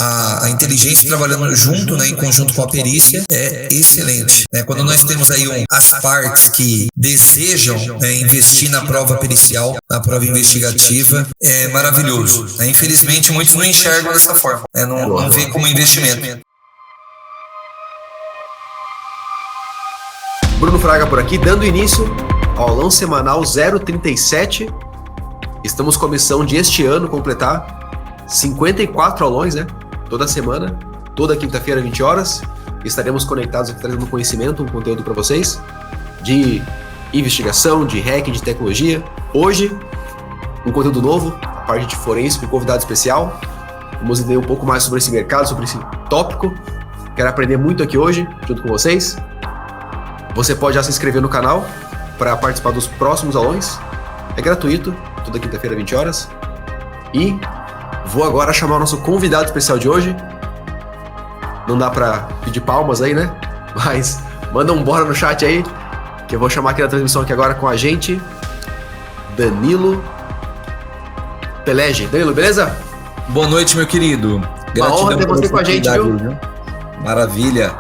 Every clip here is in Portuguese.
A inteligência trabalhando junto, né, em conjunto com a perícia, é excelente. Quando nós temos aí as partes que desejam, né, investir na prova pericial, na prova investigativa, é maravilhoso. Infelizmente, muitos não enxergam dessa forma, não vê como investimento. Bruno Fraga por aqui, dando início ao aulão semanal 037. Estamos com a missão de este ano completar 54 aulões, né? Toda semana, toda quinta-feira, 20 horas. Estaremos conectados aqui trazendo conhecimento, um conteúdo para vocês de investigação, de hacking, de tecnologia. Hoje, um conteúdo novo, a parte de forense com convidado especial. Vamos entender um pouco mais sobre esse mercado, sobre esse tópico. Quero aprender muito aqui hoje, junto com vocês. Você pode já se inscrever no canal para participar dos próximos aulões. É gratuito, toda quinta-feira, 20 horas. E vou agora chamar o nosso convidado especial de hoje. Não dá para pedir palmas aí, né? Mas manda um bora no chat aí, que eu vou chamar aqui na transmissão aqui agora com a gente, Danilo Pelege. Danilo, beleza? Boa noite, meu querido. Uma honra ter você com a gente, viu? Maravilha.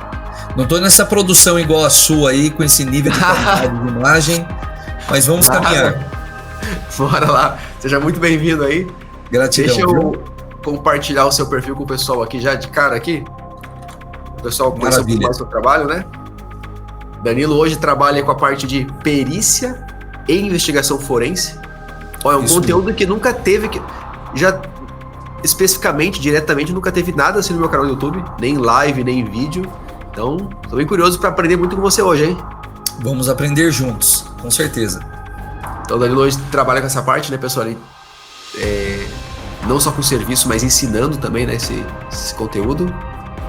Não tô nessa produção igual a sua aí, com esse nível de qualidade de imagem, mas vamos caminhar. Bora lá. Seja muito bem-vindo aí. Gratidão. Deixa eu compartilhar o seu perfil com o pessoal aqui já de cara aqui. O pessoal conhece um pouco mais do seu trabalho, né? Danilo hoje trabalha com a parte de perícia e investigação forense. Olha, é um conteúdo mesmo que nunca teve, já especificamente, diretamente, nunca teve nada assim no meu canal do YouTube, nem live, nem vídeo. Então, tô bem curioso para aprender muito com você hoje, hein? Vamos aprender juntos, com certeza. Então, o Danilo hoje trabalha com essa parte, né, pessoal? Ali, não só com serviço, mas ensinando também, né, esse conteúdo.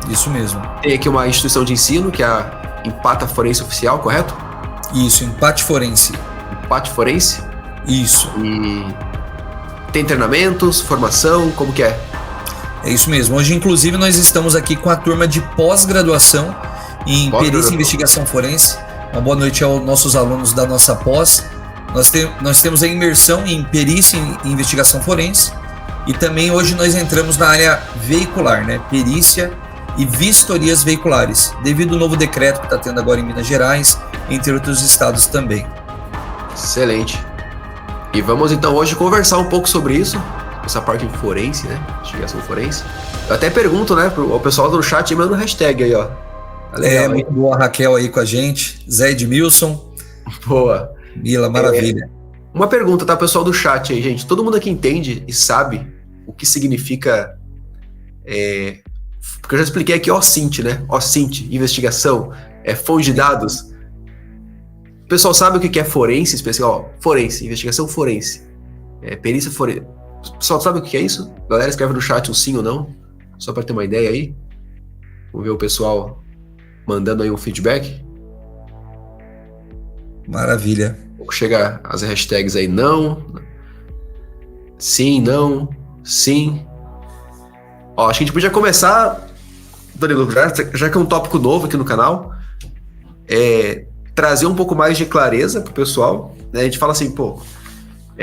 Isso mesmo. Tem aqui uma instituição de ensino, que é a Empata Forense Oficial, correto? Isso, Empate Forense. Empate Forense? Isso. E tem treinamentos, formação, como que é? É isso mesmo. Hoje, inclusive, nós estamos aqui com a turma de pós-graduação em perícia e investigação forense. Uma boa noite aos nossos alunos da nossa pós. Nós temos a imersão em perícia e investigação forense. E também hoje nós entramos na área veicular, né? Perícia e vistorias veiculares, devido ao novo decreto que está tendo agora em Minas Gerais, entre outros estados também. Excelente. E vamos então hoje conversar um pouco sobre isso, essa parte de forense, né? Investigação forense. Eu até pergunto, né, ao pessoal do chat, manda um hashtag aí, ó. Tá legal, muito boa a Raquel aí com a gente, Zé Edmilson. Boa. Mila, maravilha. Uma pergunta, tá, pessoal do chat aí, gente. Todo mundo aqui entende e sabe o que significa... Porque eu já expliquei aqui OSINT, né? OSINT, investigação, fonte de dados. O pessoal sabe o que é forense, especial? Forense, investigação forense. Perícia forense. O pessoal sabe o que é isso? Galera, escreve no chat um sim ou não, só para ter uma ideia aí. Vamos ver o pessoal mandando aí um feedback. Maravilha. Chega as hashtags aí, não, sim, não, sim. Ó, acho que a gente podia começar, Danilo, já que é um tópico novo aqui no canal, trazer um pouco mais de clareza pro pessoal, né? A gente fala assim,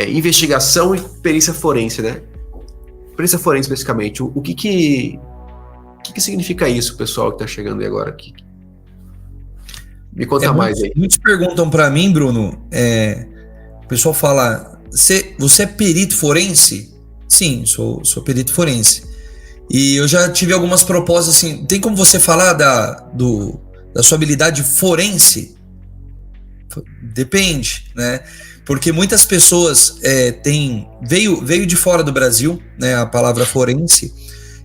investigação e perícia forense, né? Perícia forense, especificamente, o que significa isso, pessoal que tá chegando aí agora aqui? Me conta mais aí. Muitos perguntam para mim, Bruno, o pessoal fala, você é perito forense? Sim, sou perito forense. E eu já tive algumas propostas assim, tem como você falar da sua habilidade forense? Depende, né? Porque muitas pessoas veio de fora do Brasil, né? A palavra forense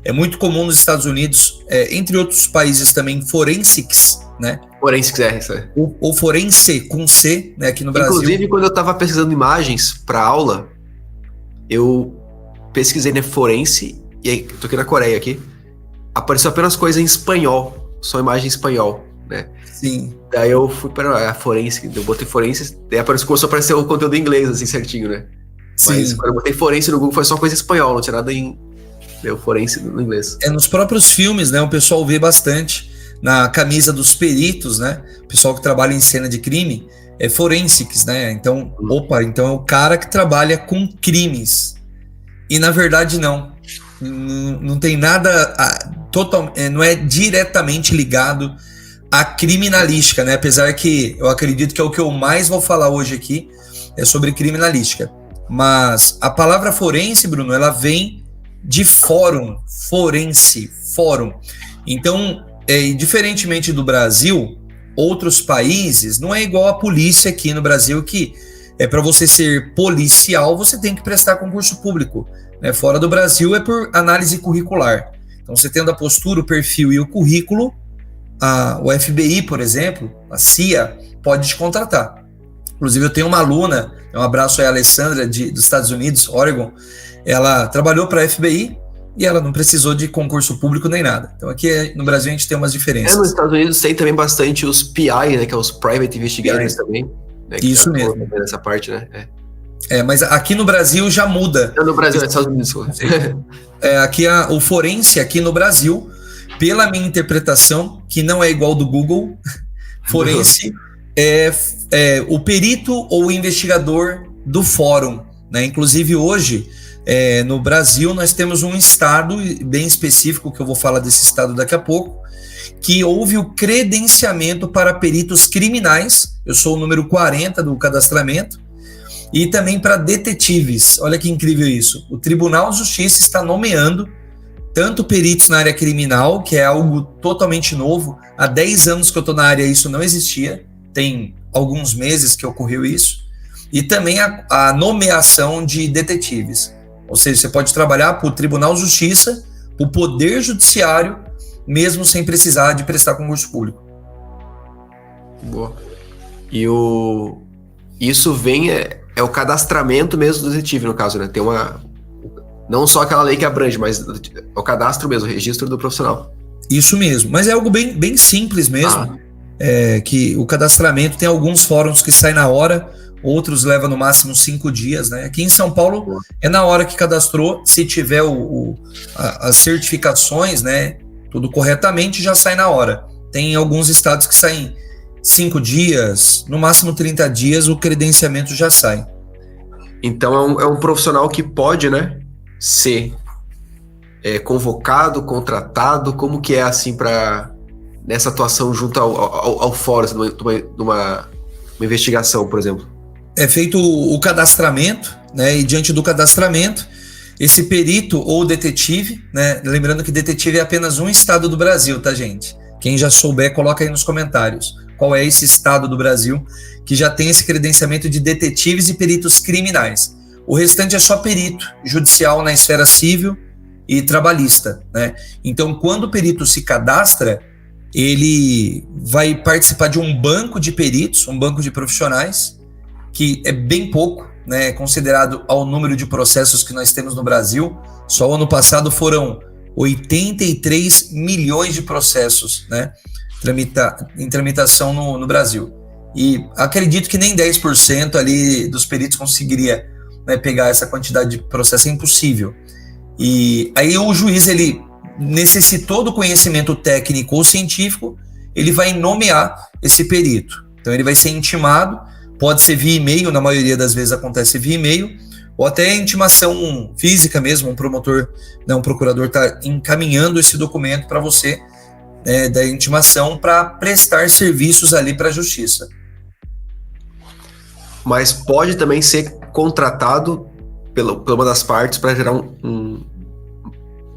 é muito comum nos Estados Unidos, entre outros países também, forensics, né? Forensics, isso aí. Ou forense com C, né? Aqui no Brasil. Inclusive, quando eu estava pesquisando imagens para aula, eu pesquisei, né, forense, e aí, tô aqui na Coreia aqui, apareceu apenas coisa em espanhol, só imagem em espanhol, né? Sim. Daí eu fui para a forense, eu botei forense, daí começou a aparecer o conteúdo em inglês, assim, certinho, né? Sim. Mas quando eu botei forense no Google, foi só coisa em espanhol, não tinha nada em forense no inglês. Nos próprios filmes, né, o pessoal vê bastante na camisa dos peritos, né? O pessoal que trabalha em cena de crime é forensics, né? Então, então é o cara que trabalha com crimes. E na verdade não. não tem nada não é diretamente ligado à criminalística, né? Apesar que eu acredito que é o que eu mais vou falar hoje aqui, é sobre criminalística. Mas a palavra forense, Bruno, ela vem de fórum, forense, fórum. Então, diferentemente do Brasil, outros países, não é igual a polícia aqui no Brasil, que para você ser policial, você tem que prestar concurso público. Né? Fora do Brasil é por análise curricular. Então, você tendo a postura, o perfil e o currículo, o FBI, por exemplo, a CIA, pode te contratar. Inclusive, eu tenho uma aluna, um abraço aí a Alessandra, dos Estados Unidos, Oregon, ela trabalhou para a FBI e ela não precisou de concurso público nem nada. Então, aqui no Brasil a gente tem umas diferenças. Nos Estados Unidos tem também bastante os PI, né, que é os Private Investigators também. Né, isso mesmo. Nessa parte, né? Mas aqui no Brasil já muda. No Brasil, nos Estados Unidos. Aqui o forense, aqui no Brasil, pela minha interpretação, que não é igual do Google, forense é o perito ou o investigador do fórum. Né? Inclusive hoje, no Brasil, nós temos um estado bem específico, que eu vou falar desse estado daqui a pouco, que houve o credenciamento para peritos criminais, eu sou o número 40 do cadastramento, e também para detetives. Olha que incrível isso. O Tribunal de Justiça está nomeando tanto peritos na área criminal, que é algo totalmente novo. Há 10 anos que eu estou na área, isso não existia. Tem alguns meses que ocorreu isso. E também a nomeação de detetives. Ou seja, você pode trabalhar para o Tribunal de Justiça, para o Poder Judiciário, mesmo sem precisar de prestar concurso público. Boa. E isso vem, é o cadastramento mesmo do detetive, no caso, né? Tem não só aquela lei que abrange, mas é o cadastro mesmo, o registro do profissional. Isso mesmo, mas é algo bem, bem simples mesmo. Que o cadastramento tem alguns fóruns que saem na hora, outros levam no máximo 5 dias, né? Aqui em São Paulo é na hora que cadastrou, se tiver as certificações, né, tudo corretamente, já sai na hora. Tem alguns estados que saem 5 dias, no máximo 30 dias, o credenciamento já sai. Então é um profissional que pode, né, ser convocado, contratado, como que é assim nessa atuação junto ao fórum, de uma investigação, por exemplo? É feito o cadastramento, né, e diante do cadastramento, esse perito ou detetive, né, lembrando que detetive é apenas um estado do Brasil, tá, gente? Quem já souber, coloca aí nos comentários qual é esse estado do Brasil que já tem esse credenciamento de detetives e peritos criminais. O restante é só perito judicial na esfera civil e trabalhista, né? Então, quando o perito se cadastra, ele vai participar de um banco de peritos, um banco de profissionais, que é bem pouco, né, considerado ao número de processos que nós temos no Brasil. Só o ano passado foram 83 milhões de processos, né, em tramitação no Brasil. E acredito que nem 10% ali dos peritos conseguiria, né, pegar essa quantidade de processo, é impossível. E aí o juiz, ele necessitou do conhecimento técnico ou científico, ele vai nomear esse perito. Então ele vai ser intimado, pode ser via e-mail, na maioria das vezes acontece via e-mail, ou até intimação física mesmo, um promotor, né, um procurador está encaminhando esse documento para você, né, da intimação, para prestar serviços ali para a justiça. Mas pode também ser contratado pela uma das partes para gerar um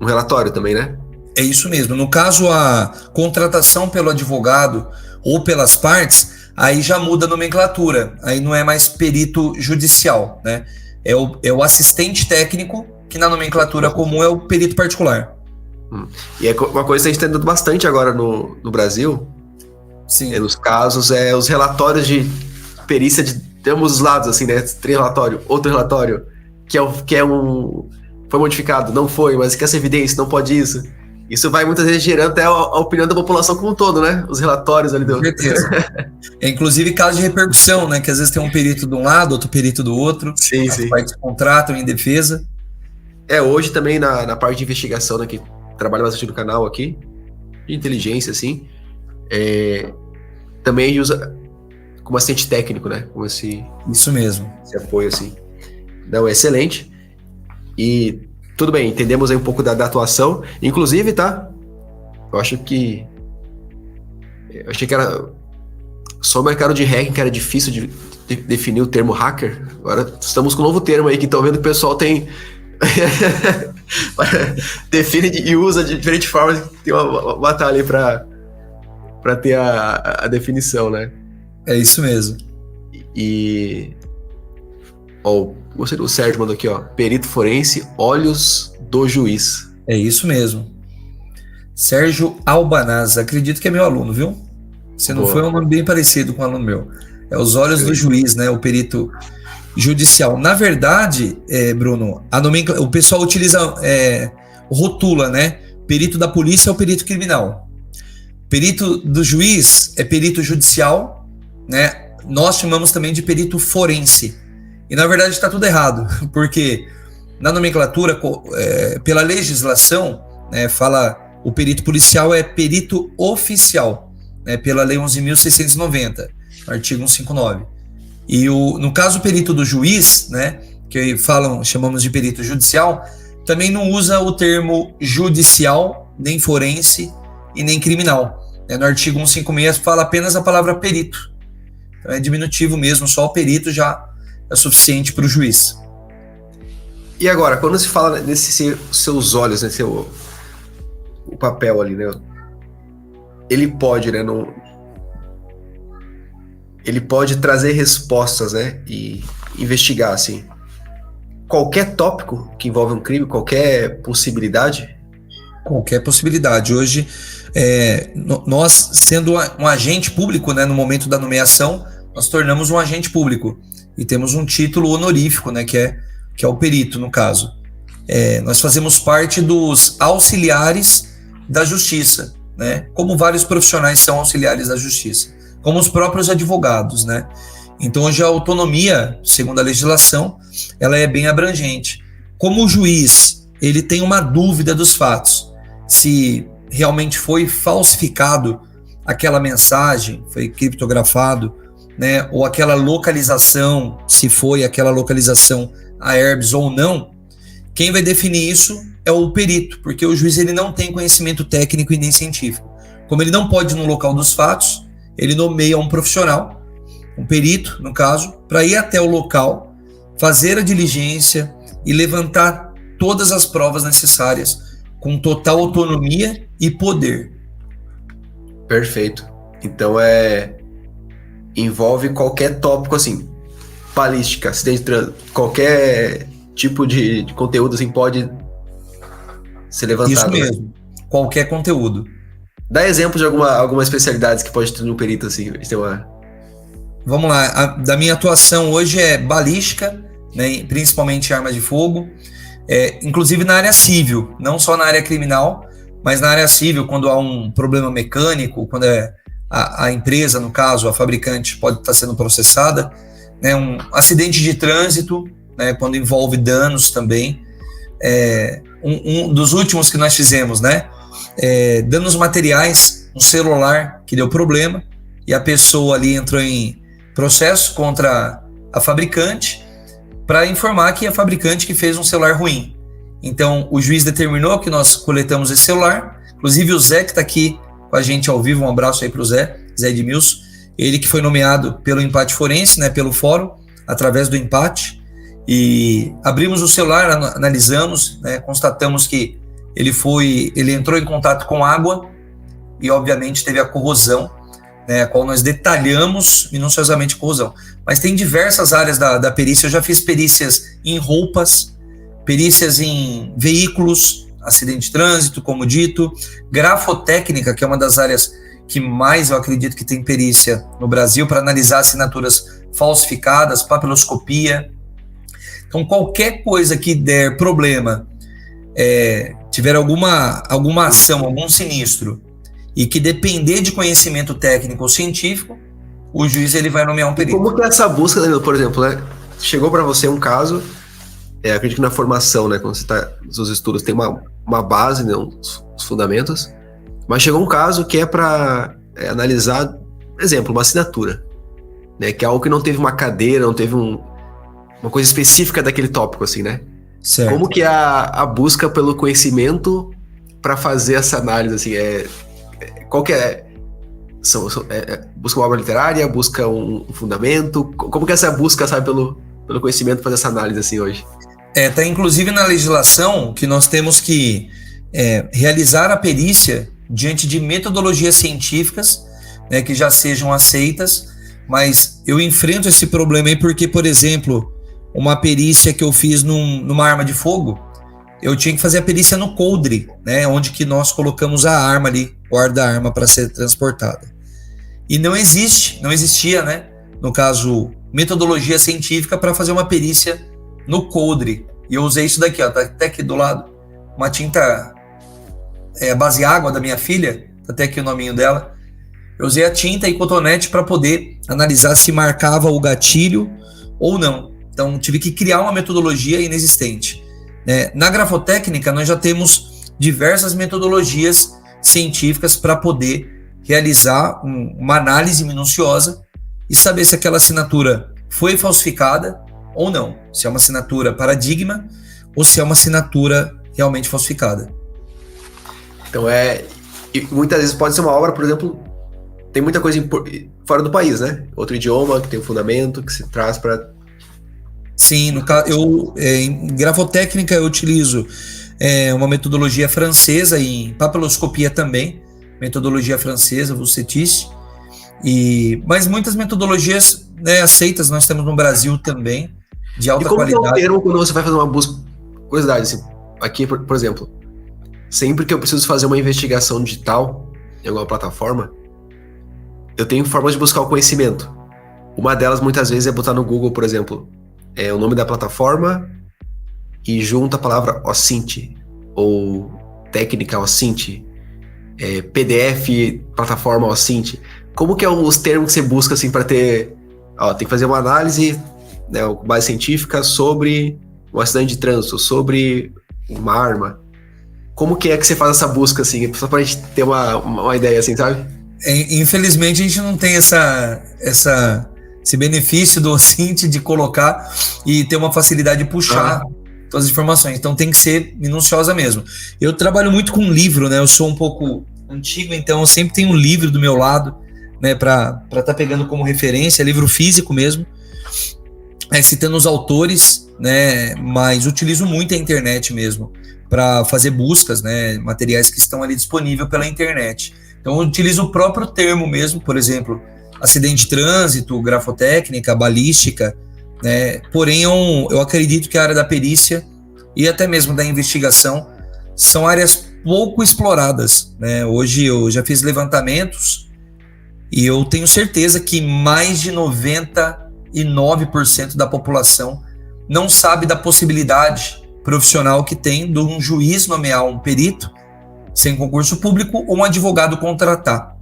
relatório também, né? É isso mesmo. No caso, a contratação pelo advogado ou pelas partes, aí já muda a nomenclatura. Aí não é mais perito judicial, né? É o assistente técnico, que na nomenclatura comum é o perito particular. E é uma coisa que a gente está tendo bastante agora no Brasil. Sim. Nos casos, os relatórios de perícia de ambos os lados, assim, né? Tem relatório, outro relatório, foi modificado, não foi, mas quer essa evidência, não pode isso. Isso vai muitas vezes gerando até a opinião da população como um todo, né? Os relatórios ali do... Com certeza. Inclusive caso de repercussão, né? Que às vezes tem um perito de um lado, outro perito do outro. Sim, as sim. partes contratam em defesa. Hoje também na parte de investigação, né, que trabalha bastante no canal aqui, de inteligência, assim, também a gente usa como assistente técnico, né? Como Isso mesmo. Esse apoio, assim. Não, é excelente. E tudo bem, entendemos aí um pouco da atuação. Inclusive, tá? Eu achei que era só o mercado de hacking que era difícil de definir o termo hacker. Agora estamos com um novo termo aí que estão vendo que o pessoal tem... define e usa de diferentes formas. Tem uma batalha aí para ter a definição, né? É isso mesmo. E... o Sérgio mandou aqui, ó. Perito forense, olhos do juiz. É isso mesmo. Sérgio Albanaz, acredito que é meu aluno, viu? Se não foi, é um nome bem parecido com um aluno meu. É os olhos do juiz, né? O perito judicial. Na verdade, Bruno, o pessoal utiliza, rotula, né? Perito da polícia é o perito criminal. Perito do juiz é perito judicial, né? Nós chamamos também de perito forense. E na verdade está tudo errado, porque na nomenclatura, pela legislação, né, fala o perito policial é perito oficial, né, pela Lei 11.690, artigo 159. E no caso o perito do juiz, né, que chamamos de perito judicial, também não usa o termo judicial, nem forense e nem criminal. No artigo 156 fala apenas a palavra perito. Então é diminutivo mesmo, só o perito já é suficiente para o juiz. E agora, quando se fala nesses seus olhos, né, o papel ali, né, ele pode, né, ele pode trazer respostas, né, e investigar, assim, qualquer tópico que envolve um crime, qualquer possibilidade? Qualquer possibilidade. Hoje, nós, sendo um agente público, né, no momento da nomeação, nós tornamos um agente público e temos um título honorífico, né, que é o perito, no caso. Nós fazemos parte dos auxiliares da justiça, né, como vários profissionais são auxiliares da justiça, como os próprios advogados, né. Então, hoje a autonomia, segundo a legislação, ela é bem abrangente. Como o juiz, ele tem uma dúvida dos fatos, se realmente foi falsificado aquela mensagem, foi criptografado, né, ou aquela localização, se foi aquela localização a Herbs ou não, quem vai definir isso é o perito, porque o juiz ele não tem conhecimento técnico e nem científico. Como ele não pode ir no local dos fatos, ele nomeia um profissional, um perito, no caso, para ir até o local, fazer a diligência e levantar todas as provas necessárias, com total autonomia e poder. Perfeito. Então envolve qualquer tópico, assim, balística, acidente de trânsito, qualquer tipo de conteúdo, assim, pode ser levantado. Isso mesmo, né? Qualquer conteúdo. Dá exemplo de alguma especialidade que pode ter no perito, assim, Vamos lá, da minha atuação hoje é balística, né, principalmente armas de fogo, inclusive na área civil, não só na área criminal, mas na área civil, quando há um problema mecânico, quando a empresa, no caso, a fabricante, pode estar sendo processada, né, um acidente de trânsito, né, quando envolve danos também. Um dos últimos que nós fizemos, né, danos materiais, um celular que deu problema, e a pessoa ali entrou em processo contra a fabricante para informar que é a fabricante que fez um celular ruim. Então, o juiz determinou que nós coletamos esse celular, inclusive o Zé, que está aqui com a gente ao vivo, um abraço aí para o Zé Edmilson, ele que foi nomeado pelo empate forense, né, pelo fórum, através do empate, e abrimos o celular, analisamos, né, constatamos que ele entrou em contato com água e, obviamente, teve a corrosão, né, a qual nós detalhamos minuciosamente a corrosão. Mas tem diversas áreas da perícia. Eu já fiz perícias em roupas, perícias em veículos, acidente de trânsito, como dito, grafotécnica, que é uma das áreas que mais eu acredito que tem perícia no Brasil, para analisar assinaturas falsificadas, papiloscopia. Então, qualquer coisa que der problema, tiver alguma ação, algum sinistro, e que depender de conhecimento técnico ou científico, o juiz ele vai nomear um perito. Como que é essa busca, Danilo, por exemplo, né? Chegou para você um caso, acredito que na formação, né, quando você está nos seus estudos, tem uma base, né, os fundamentos, mas chegou um caso que é para analisar, por exemplo, uma assinatura, né, que é algo que não teve uma cadeira, não teve uma coisa específica daquele tópico, assim, né? Certo. Como que é a busca pelo conhecimento para fazer essa análise, assim, qual que é? Busca uma obra literária, busca um fundamento? Como que é essa busca, sabe, pelo conhecimento, fazer essa análise assim hoje? Tá inclusive na legislação que nós temos que realizar a perícia diante de metodologias científicas, né, que já sejam aceitas, mas eu enfrento esse problema aí porque, por exemplo, uma perícia que eu fiz numa arma de fogo, eu tinha que fazer a perícia no coldre, né, onde que nós colocamos a arma ali, o ar da arma para ser transportada. E não existia, né, no caso, metodologia científica para fazer uma perícia no coldre. E eu usei isso daqui, ó, tá até aqui do lado, uma tinta base água da minha filha, tá até aqui o nominho dela. Eu usei a tinta e cotonete para poder analisar se marcava o gatilho ou não. Então tive que criar uma metodologia inexistente. Na grafotécnica nós já temos diversas metodologias científicas para poder realizar uma análise minuciosa e saber se aquela assinatura foi falsificada ou não, se é uma assinatura paradigma ou se é uma assinatura realmente falsificada. Então e muitas vezes pode ser uma obra, por exemplo, tem muita coisa fora do país, né? Outro idioma que tem um fundamento que se traz para... Sim, no caso, em grafotécnica eu utilizo uma metodologia francesa e em papiloscopia também, metodologia francesa, Vucetich, mas muitas metodologias, né, aceitas nós temos no Brasil também, de alta qualidade. E como é o termo quando você vai fazer uma busca? Curiosidade, assim, aqui, por exemplo, sempre que eu preciso fazer uma investigação digital em alguma plataforma, eu tenho formas de buscar o conhecimento. Uma delas, muitas vezes, é botar no Google, por exemplo, o nome da plataforma e junta a palavra OSINT, ou técnica OSINT, PDF, plataforma OSINT. Como que é os termos que você busca, assim, para ter... tem que fazer uma análise, né, base científica sobre um acidente de trânsito, sobre uma arma. Como que é que você faz essa busca, assim, só pra gente ter uma ideia, assim, sabe? Infelizmente a gente não tem esse benefício do OSINT de colocar e ter uma facilidade de puxar todas as informações, então tem que ser minuciosa mesmo. Eu trabalho muito com livro, né? Eu sou um pouco antigo, então eu sempre tenho um livro do meu lado, né, para tá pegando como referência, livro físico mesmo, citando os autores, né, mas utilizo muito a internet mesmo para fazer buscas, né, materiais que estão ali disponíveis pela internet. Então eu utilizo o próprio termo mesmo, por exemplo, acidente de trânsito, grafotécnica, balística, né? Porém eu acredito que a área da perícia e até mesmo da investigação são áreas pouco exploradas, né? Hoje eu já fiz levantamentos e eu tenho certeza que mais de 99% da população não sabe da possibilidade profissional que tem de um juiz nomear um perito sem concurso público ou um advogado contratar.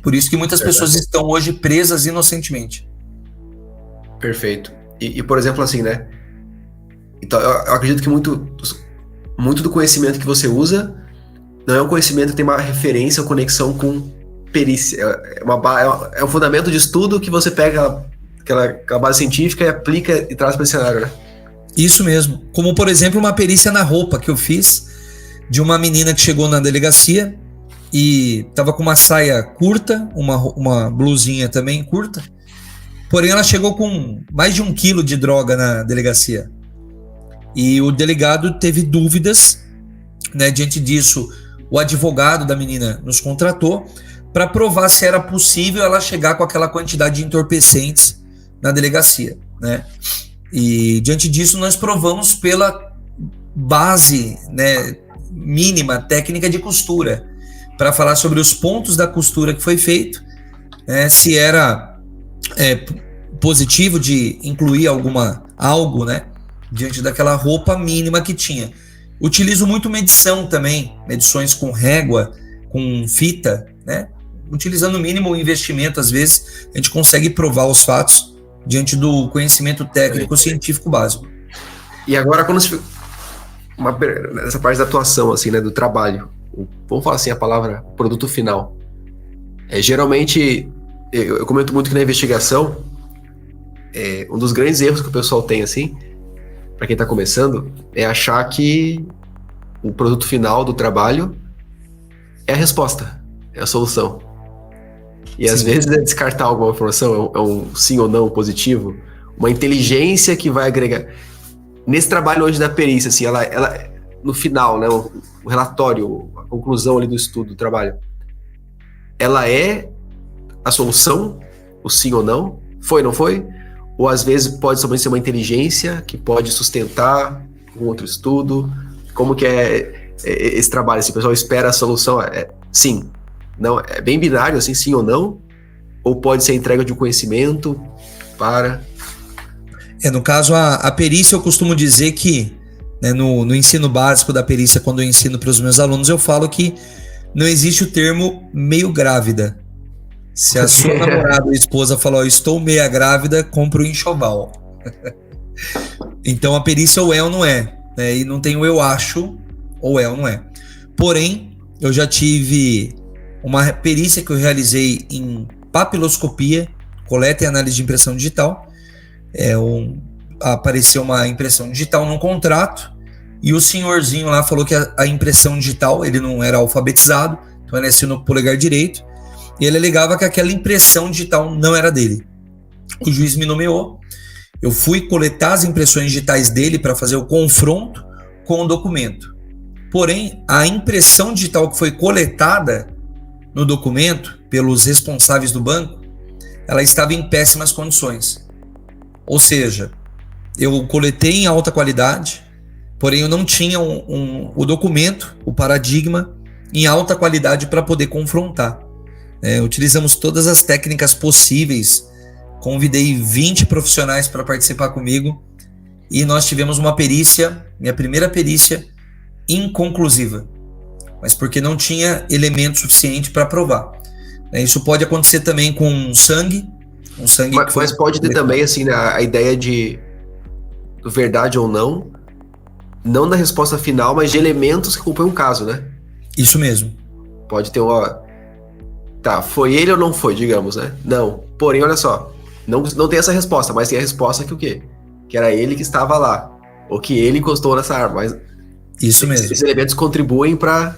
Por isso que muitas pessoas estão hoje presas inocentemente. Perfeito. E por exemplo, assim, né? Então, eu acredito que muito do conhecimento que você usa não é um conhecimento que tem uma referência ou conexão com perícia. É um fundamento de estudo que você pega aquela base científica e aplica e traz para esse cenário, né? Isso mesmo. Como, por exemplo, uma perícia na roupa que eu fiz de uma menina que chegou na delegacia e estava com uma saia curta, uma blusinha também curta, porém ela chegou com mais de 1 quilo de droga na delegacia. E o delegado teve dúvidas, né? Diante disso, o advogado da menina nos contratou para provar se era possível ela chegar com aquela quantidade de entorpecentes na delegacia, né? E diante disso nós provamos pela base, né, mínima técnica de costura, para falar sobre os pontos da costura que foi feito, né, se era positivo de incluir algo, né, diante daquela roupa mínima que tinha. Utilizo muito medição também, medições com régua, com fita, né, utilizando o mínimo investimento, às vezes a gente consegue provar os fatos diante do conhecimento técnico científico básico. E agora, quando nessa parte da atuação, assim, né, do trabalho, vamos falar assim a palavra produto final. Geralmente, eu comento muito que na investigação, um dos grandes erros que o pessoal tem, assim, para quem está começando, é achar que o produto final do trabalho é a resposta, é a solução. E às vezes é descartar alguma informação, é um sim ou não positivo, uma inteligência que vai agregar. Nesse trabalho hoje da perícia, assim, ela no final, né, o relatório, a conclusão ali do estudo, do trabalho, ela é a solução, o sim ou não, foi, não foi? Ou às vezes pode somente ser uma inteligência que pode sustentar um outro estudo? Como que é esse trabalho? Se o pessoal espera a solução, sim, não, é bem binário, assim, sim ou não? Ou pode ser a entrega de um conhecimento para... No caso, a perícia, eu costumo dizer que, né, no ensino básico da perícia, quando eu ensino para os meus alunos, eu falo que não existe o termo meio grávida. Se a sua namorada ou esposa falou, estou meia grávida, compra o enxoval. Então a perícia ou é ou não é, né? E não tem o eu acho ou é ou não é. Porém, eu já tive uma perícia que eu realizei em papiloscopia, coleta e análise de impressão digital. Apareceu uma impressão digital num contrato e o senhorzinho lá falou que a impressão digital, ele não era alfabetizado, então ele nasceu no polegar direito, e ele alegava que aquela impressão digital não era dele. O juiz me nomeou, eu fui coletar as impressões digitais dele para fazer o confronto com o documento. Porém, a impressão digital que foi coletada no documento pelos responsáveis do banco, ela estava em péssimas condições. Ou seja, eu coletei em alta qualidade, porém eu não tinha o documento, o paradigma, em alta qualidade para poder confrontar. Utilizamos todas as técnicas possíveis, convidei 20 profissionais para participar comigo e nós tivemos uma perícia, minha primeira perícia, inconclusiva, mas porque não tinha elemento suficiente para provar. Isso pode acontecer também com sangue. Mas pode ter também assim, né, a ideia de verdade ou não da resposta final, mas de elementos que compõem um caso, né? Isso mesmo. Pode ter tá, foi ele ou não foi, digamos, né? Não. Porém, olha só, não tem essa resposta, mas tem a resposta que o quê? Que era ele que estava lá, ou que ele encostou nessa arma. Mas isso mesmo. Esses elementos contribuem para...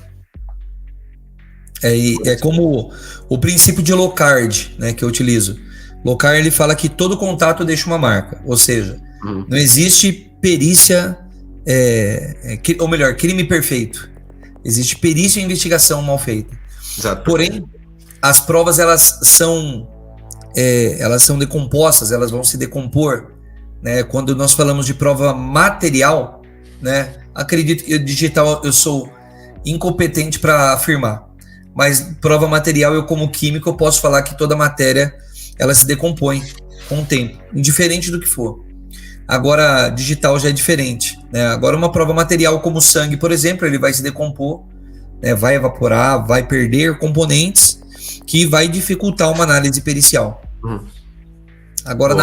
É como o princípio de Locard, né, que eu utilizo. Locard, ele fala que todo contato deixa uma marca, ou seja, não existe perícia, ou melhor, crime perfeito. Existe perícia e investigação mal feita. Exato. Porém, as provas elas são decompostas, elas vão se decompor, né? Quando nós falamos de prova material, né? Acredito que digital eu sou incompetente para afirmar, mas prova material, eu como químico eu posso falar que toda matéria ela se decompõe com o tempo, indiferente do que for. Agora, digital já é diferente, né? Agora, uma prova material como sangue, por exemplo, ele vai se decompor, né? Vai evaporar, vai perder componentes que vai dificultar uma análise pericial. Agora,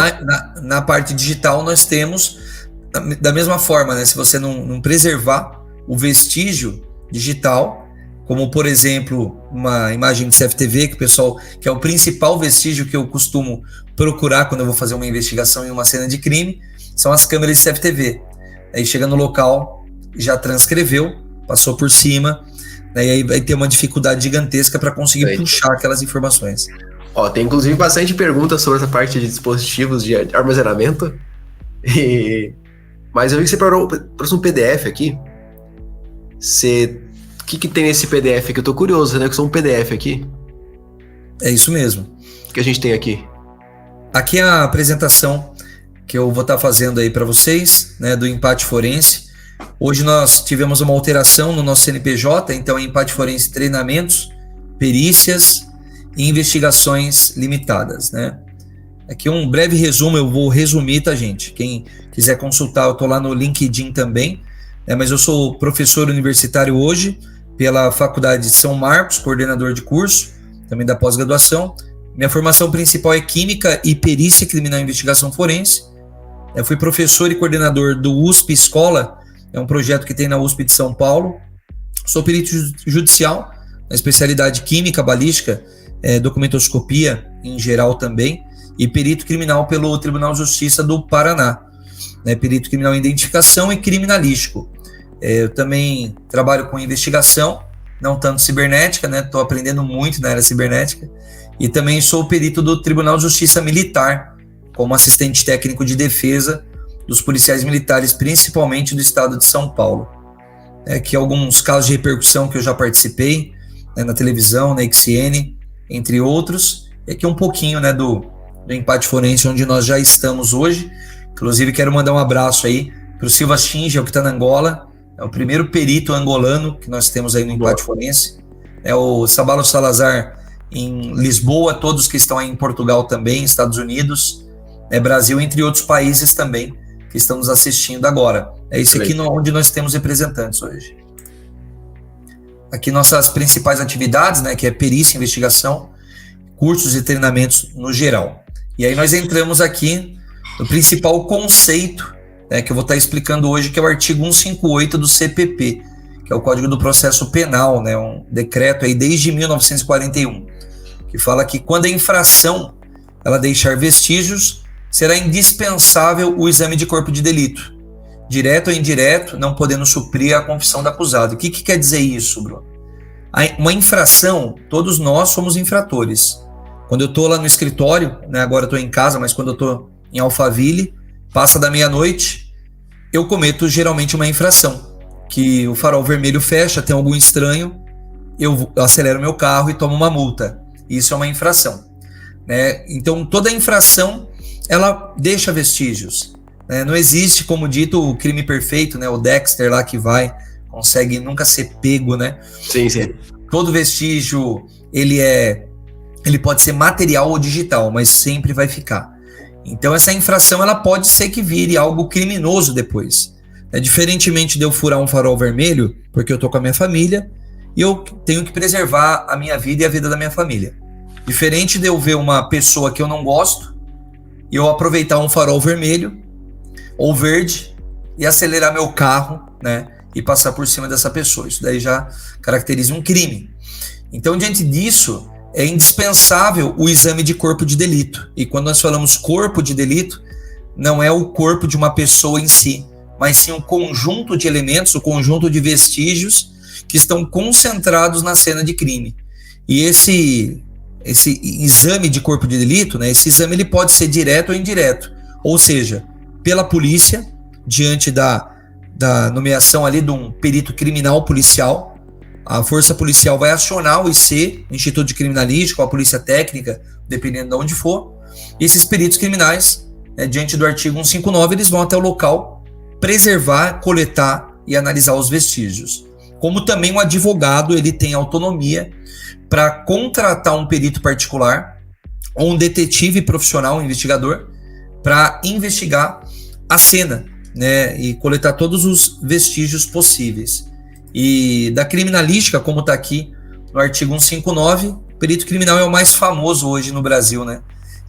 na parte digital, nós temos, da mesma forma, né? Se você não preservar o vestígio digital, como, por exemplo, uma imagem de CFTV, que é o principal vestígio que eu costumo procurar quando eu vou fazer uma investigação em uma cena de crime, são as câmeras de CFTV. Aí chega no local, já transcreveu, passou por cima, né, e aí vai ter uma dificuldade gigantesca para conseguir puxar aquelas informações. Tem inclusive bastante perguntas sobre essa parte de dispositivos de armazenamento, mas eu vi que você trouxe um PDF aqui. O que tem nesse PDF aqui? Eu tô curioso, né? Que são um PDF aqui. É isso mesmo. O que a gente tem aqui? Aqui é a apresentação que eu vou estar fazendo aí para vocês, né, do empate forense. Hoje nós tivemos uma alteração no nosso CNPJ, então é empate forense treinamentos, perícias e investigações limitadas, né? Aqui um breve resumo, eu vou resumir, tá, gente? Quem quiser consultar, eu tô lá no LinkedIn também, né? Mas eu sou professor universitário hoje pela Faculdade de São Marcos, coordenador de curso, também da pós-graduação. Minha formação principal é Química e Perícia Criminal e Investigação Forense. Eu fui professor e coordenador do USP Escola, é um projeto que tem na USP de São Paulo. Sou perito judicial, na especialidade Química, Balística, Documentoscopia em geral também, e perito criminal pelo Tribunal de Justiça do Paraná. né, perito criminal em identificação e criminalístico. Eu também trabalho com investigação, não tanto cibernética, né? Estou aprendendo muito na área cibernética. E também sou perito do Tribunal de Justiça Militar, como assistente técnico de defesa dos policiais militares, principalmente do estado de São Paulo. Aqui alguns casos de repercussão que eu já participei, né, na televisão, na XN, entre outros. E aqui um pouquinho, né, do Empate Forense, onde nós já estamos hoje. Inclusive, quero mandar um abraço aí para o Silva Schingel, que está na Angola. É o primeiro perito angolano que nós temos aí no Empate Forense. É o Sabalo Salazar em Lisboa, todos que estão aí em Portugal também, Estados Unidos, Brasil, entre outros países também, que estão nos assistindo agora. É isso aqui onde nós temos representantes hoje. Aqui nossas principais atividades, né, que é perícia, investigação, cursos e treinamentos no geral. E aí nós entramos aqui no principal conceito, né, que eu vou estar explicando hoje, que é o artigo 158 do CPP, que é o Código do Processo Penal, né, um decreto aí desde 1941, que fala que quando a infração ela deixar vestígios, será indispensável o exame de corpo de delito, direto ou indireto, não podendo suprir a confissão do acusado. O que quer dizer isso, Bruno? Uma infração, todos nós somos infratores. Quando eu estou lá no escritório, né, agora eu estou em casa, mas quando eu estou em Alphaville, passa da meia-noite, eu cometo geralmente uma infração, que o farol vermelho fecha, tem algum estranho, eu acelero meu carro e tomo uma multa. Isso é uma infração, né? Então, toda infração, ela deixa vestígios, né? Não existe, como dito, o crime perfeito, né? O Dexter lá que consegue nunca ser pego, né? Sim, sim. Todo vestígio, ele pode ser material ou digital, mas sempre vai ficar. Então, essa infração, ela pode ser que vire algo criminoso depois. Diferentemente de eu furar um farol vermelho, porque eu tô com a minha família, e eu tenho que preservar a minha vida e a vida da minha família. Diferente de eu ver uma pessoa que eu não gosto, e eu aproveitar um farol vermelho ou verde e acelerar meu carro, né, e passar por cima dessa pessoa. Isso daí já caracteriza um crime. Então, diante disso, é indispensável o exame de corpo de delito. E quando nós falamos corpo de delito, não é o corpo de uma pessoa em si, mas sim um conjunto de elementos, o conjunto de vestígios que estão concentrados na cena de crime. E esse exame de corpo de delito, né, esse exame ele pode ser direto ou indireto, ou seja, pela polícia, diante da nomeação ali de um perito criminal policial, a força policial vai acionar o IC, o Instituto de Criminalística, ou a polícia técnica, dependendo de onde for. E esses peritos criminais, né, diante do artigo 159, eles vão até o local preservar, coletar e analisar os vestígios. Como também o advogado, ele tem autonomia para contratar um perito particular ou um detetive profissional, um investigador, para investigar a cena, né, e coletar todos os vestígios possíveis. E da criminalística, como está aqui no artigo 159, o perito criminal é o mais famoso hoje no Brasil, né?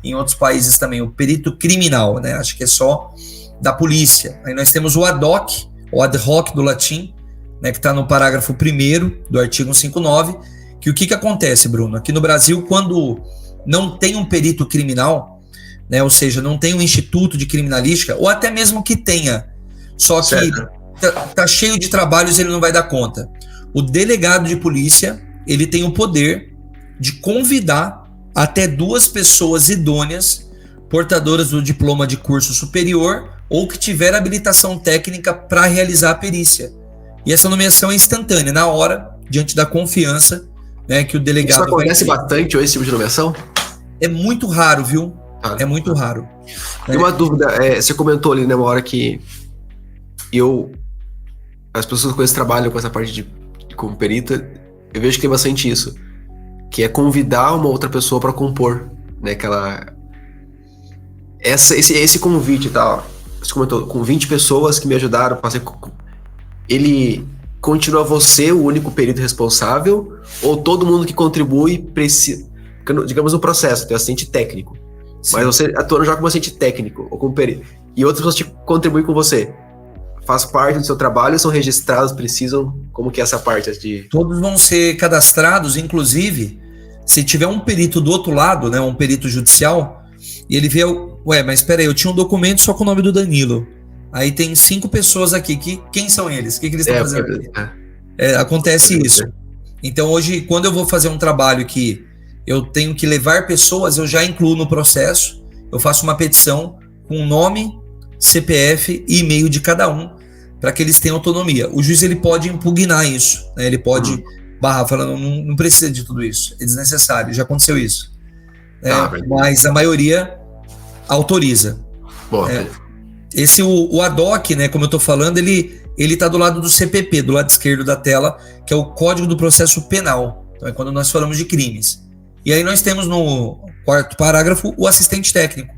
Em outros países também, o perito criminal, né? Acho que é só da polícia. Aí nós temos o ad hoc, ou ad hoc do latim, né, que está no parágrafo 1º do artigo 159, que o que acontece, Bruno? Aqui no Brasil, quando não tem um perito criminal, né, ou seja, não tem um instituto de criminalística, ou até mesmo que tenha, só que tá cheio de trabalhos, ele não vai dar conta. O delegado de polícia, ele tem o poder de convidar até 2 pessoas idôneas, portadoras do diploma de curso superior, ou que tiver habilitação técnica para realizar a perícia. E essa nomeação é instantânea, na hora, diante da confiança, né, que o delegado... Isso acontece bastante, ou esse tipo de nomeação? É muito raro, viu? É muito raro. Tem uma dúvida, você comentou ali, né, uma hora que as pessoas que conheço trabalham com essa parte de como perita, eu vejo que tem bastante isso, que é convidar uma outra pessoa para compor, né, esse convite e tal. Você comentou, com 20 pessoas que me ajudaram, ele continua você o único perito responsável, ou todo mundo que contribui precisa, digamos, no processo, tem assistente técnico. Sim. Mas você atua já como assistente técnico, ou como perito, e outras pessoas contribuem com você. Faz parte do seu trabalho, são registrados, precisam... Como que é essa parte de... Todos vão ser cadastrados, inclusive, se tiver um perito do outro lado, né, um perito judicial, e ele vê, mas espera aí, eu tinha um documento só com o nome do Danilo. Aí tem 5 pessoas aqui, quem são eles? O que eles estão fazendo aqui? Acontece isso. Então hoje, quando eu vou fazer um trabalho que eu tenho que levar pessoas, eu já incluo no processo, eu faço uma petição com nome, CPF e e-mail de cada um, para que eles tenham autonomia. O juiz ele pode impugnar isso, né? Ele pode barrar, falando, não precisa de tudo isso, é desnecessário, já aconteceu isso. Mas a maioria autoriza. O ADOC, né, como eu estou falando, ele está do lado do CPP, do lado esquerdo da tela, que é o Código do Processo Penal. Então é quando nós falamos de crimes. E aí nós temos no 4º parágrafo o assistente técnico.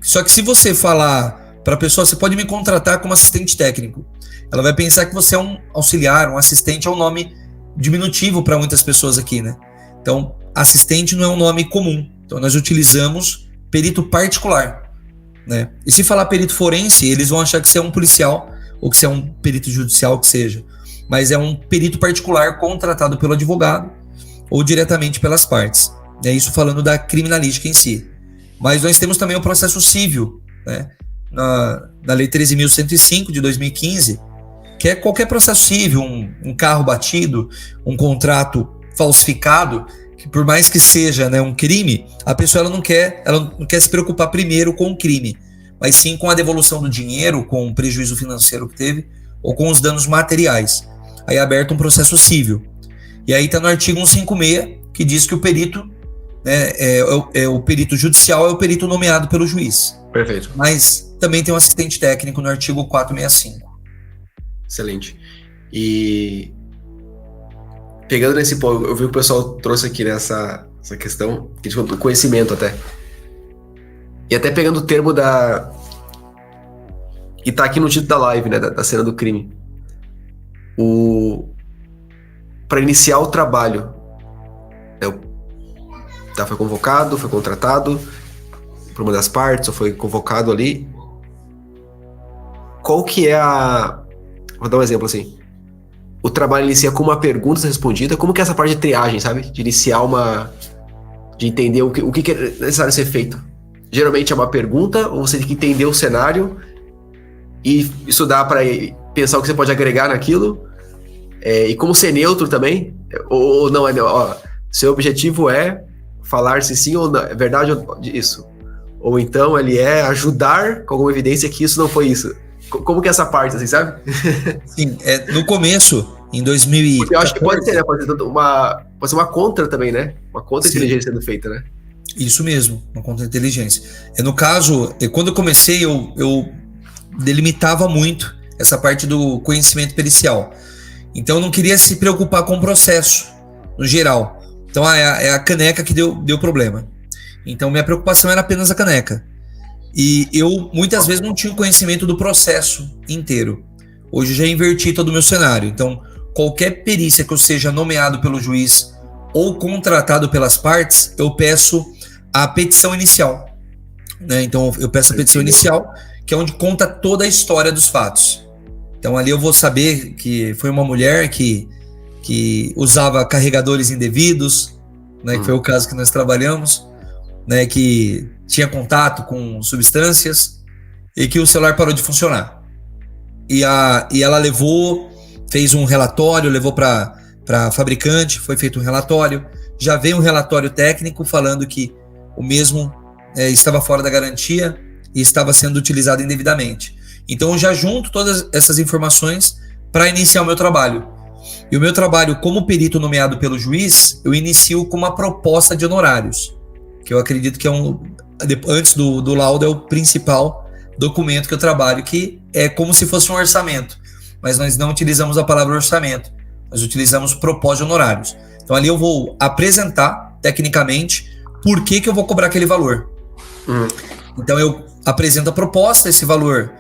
Só que se você falar para a pessoa, você pode me contratar como assistente técnico, ela vai pensar que você é um auxiliar, um assistente, é um nome diminutivo para muitas pessoas aqui, né? Então, assistente não é um nome comum. Então nós utilizamos perito particular, né? E se falar perito forense, eles vão achar que você é um policial ou que você é um perito judicial, que seja. Mas é um perito particular contratado pelo advogado ou diretamente pelas partes. É isso falando da criminalística em si. Mas nós temos também o processo civil, né? Na Lei 13.105 de 2015, que é qualquer processo civil, um carro batido, um contrato falsificado, que por mais que seja, né, um crime, a pessoa ela não quer se preocupar primeiro com o crime, mas sim com a devolução do dinheiro, com o prejuízo financeiro que teve, ou com os danos materiais. Aí é aberto um processo civil. E aí está no artigo 156, que diz que o perito, né, o perito judicial é o perito nomeado pelo juiz. Perfeito. Mas também tem um assistente técnico no artigo 465. Excelente. E pegando nesse ponto, eu vi que o pessoal trouxe aqui nessa questão, do conhecimento até. E até pegando o termo e tá aqui no título da live, né, da cena do crime. Para iniciar o trabalho, foi convocado, foi contratado por uma das partes, ou foi convocado ali. Qual que é Vou dar um exemplo assim. O trabalho inicia com uma pergunta respondida. Como que é essa parte de triagem, sabe? De iniciar de entender o que é necessário ser feito. Geralmente é uma pergunta, ou você tem que entender o cenário e estudar para pensar o que você pode agregar naquilo. E como ser neutro também. Ou não é... seu objetivo é falar se sim ou não. É verdade isso. Ou então ele é ajudar com alguma evidência que isso não foi isso. Como que é essa parte, assim, sabe? Sim, no começo, em 2014... Porque eu acho que pode ser, né? Pode ser uma contra também, né? Uma contra-inteligência sendo feita, né? Isso mesmo, uma contra-inteligência. No caso, quando eu comecei, eu delimitava muito essa parte do conhecimento pericial. Então eu não queria se preocupar com o processo, no geral. Então é a caneca que deu problema. Então minha preocupação era apenas a caneca. E eu muitas vezes não tinha o conhecimento do processo inteiro. Hoje eu já inverti todo o meu cenário. Então qualquer perícia que eu seja nomeado pelo juiz ou contratado pelas partes, eu peço a petição inicial, né? Então eu peço a petição inicial, que é onde conta toda a história dos fatos. Então ali eu vou saber que foi uma mulher que usava carregadores indevidos, né? Que foi o caso que nós trabalhamos, né? Que tinha contato com substâncias e que o celular parou de funcionar. E ela fez um relatório, levou para fabricante, foi feito um relatório, já veio um relatório técnico falando que o mesmo estava fora da garantia e estava sendo utilizado indevidamente. Então eu já junto todas essas informações para iniciar o meu trabalho. E o meu trabalho como perito nomeado pelo juiz, eu inicio com uma proposta de honorários, que eu acredito que antes do laudo é o principal documento que eu trabalho, que é como se fosse um orçamento, mas nós não utilizamos a palavra orçamento, nós utilizamos proposta de honorários. Então ali eu vou apresentar tecnicamente por que eu vou cobrar aquele valor. Então eu apresento a proposta, esse valor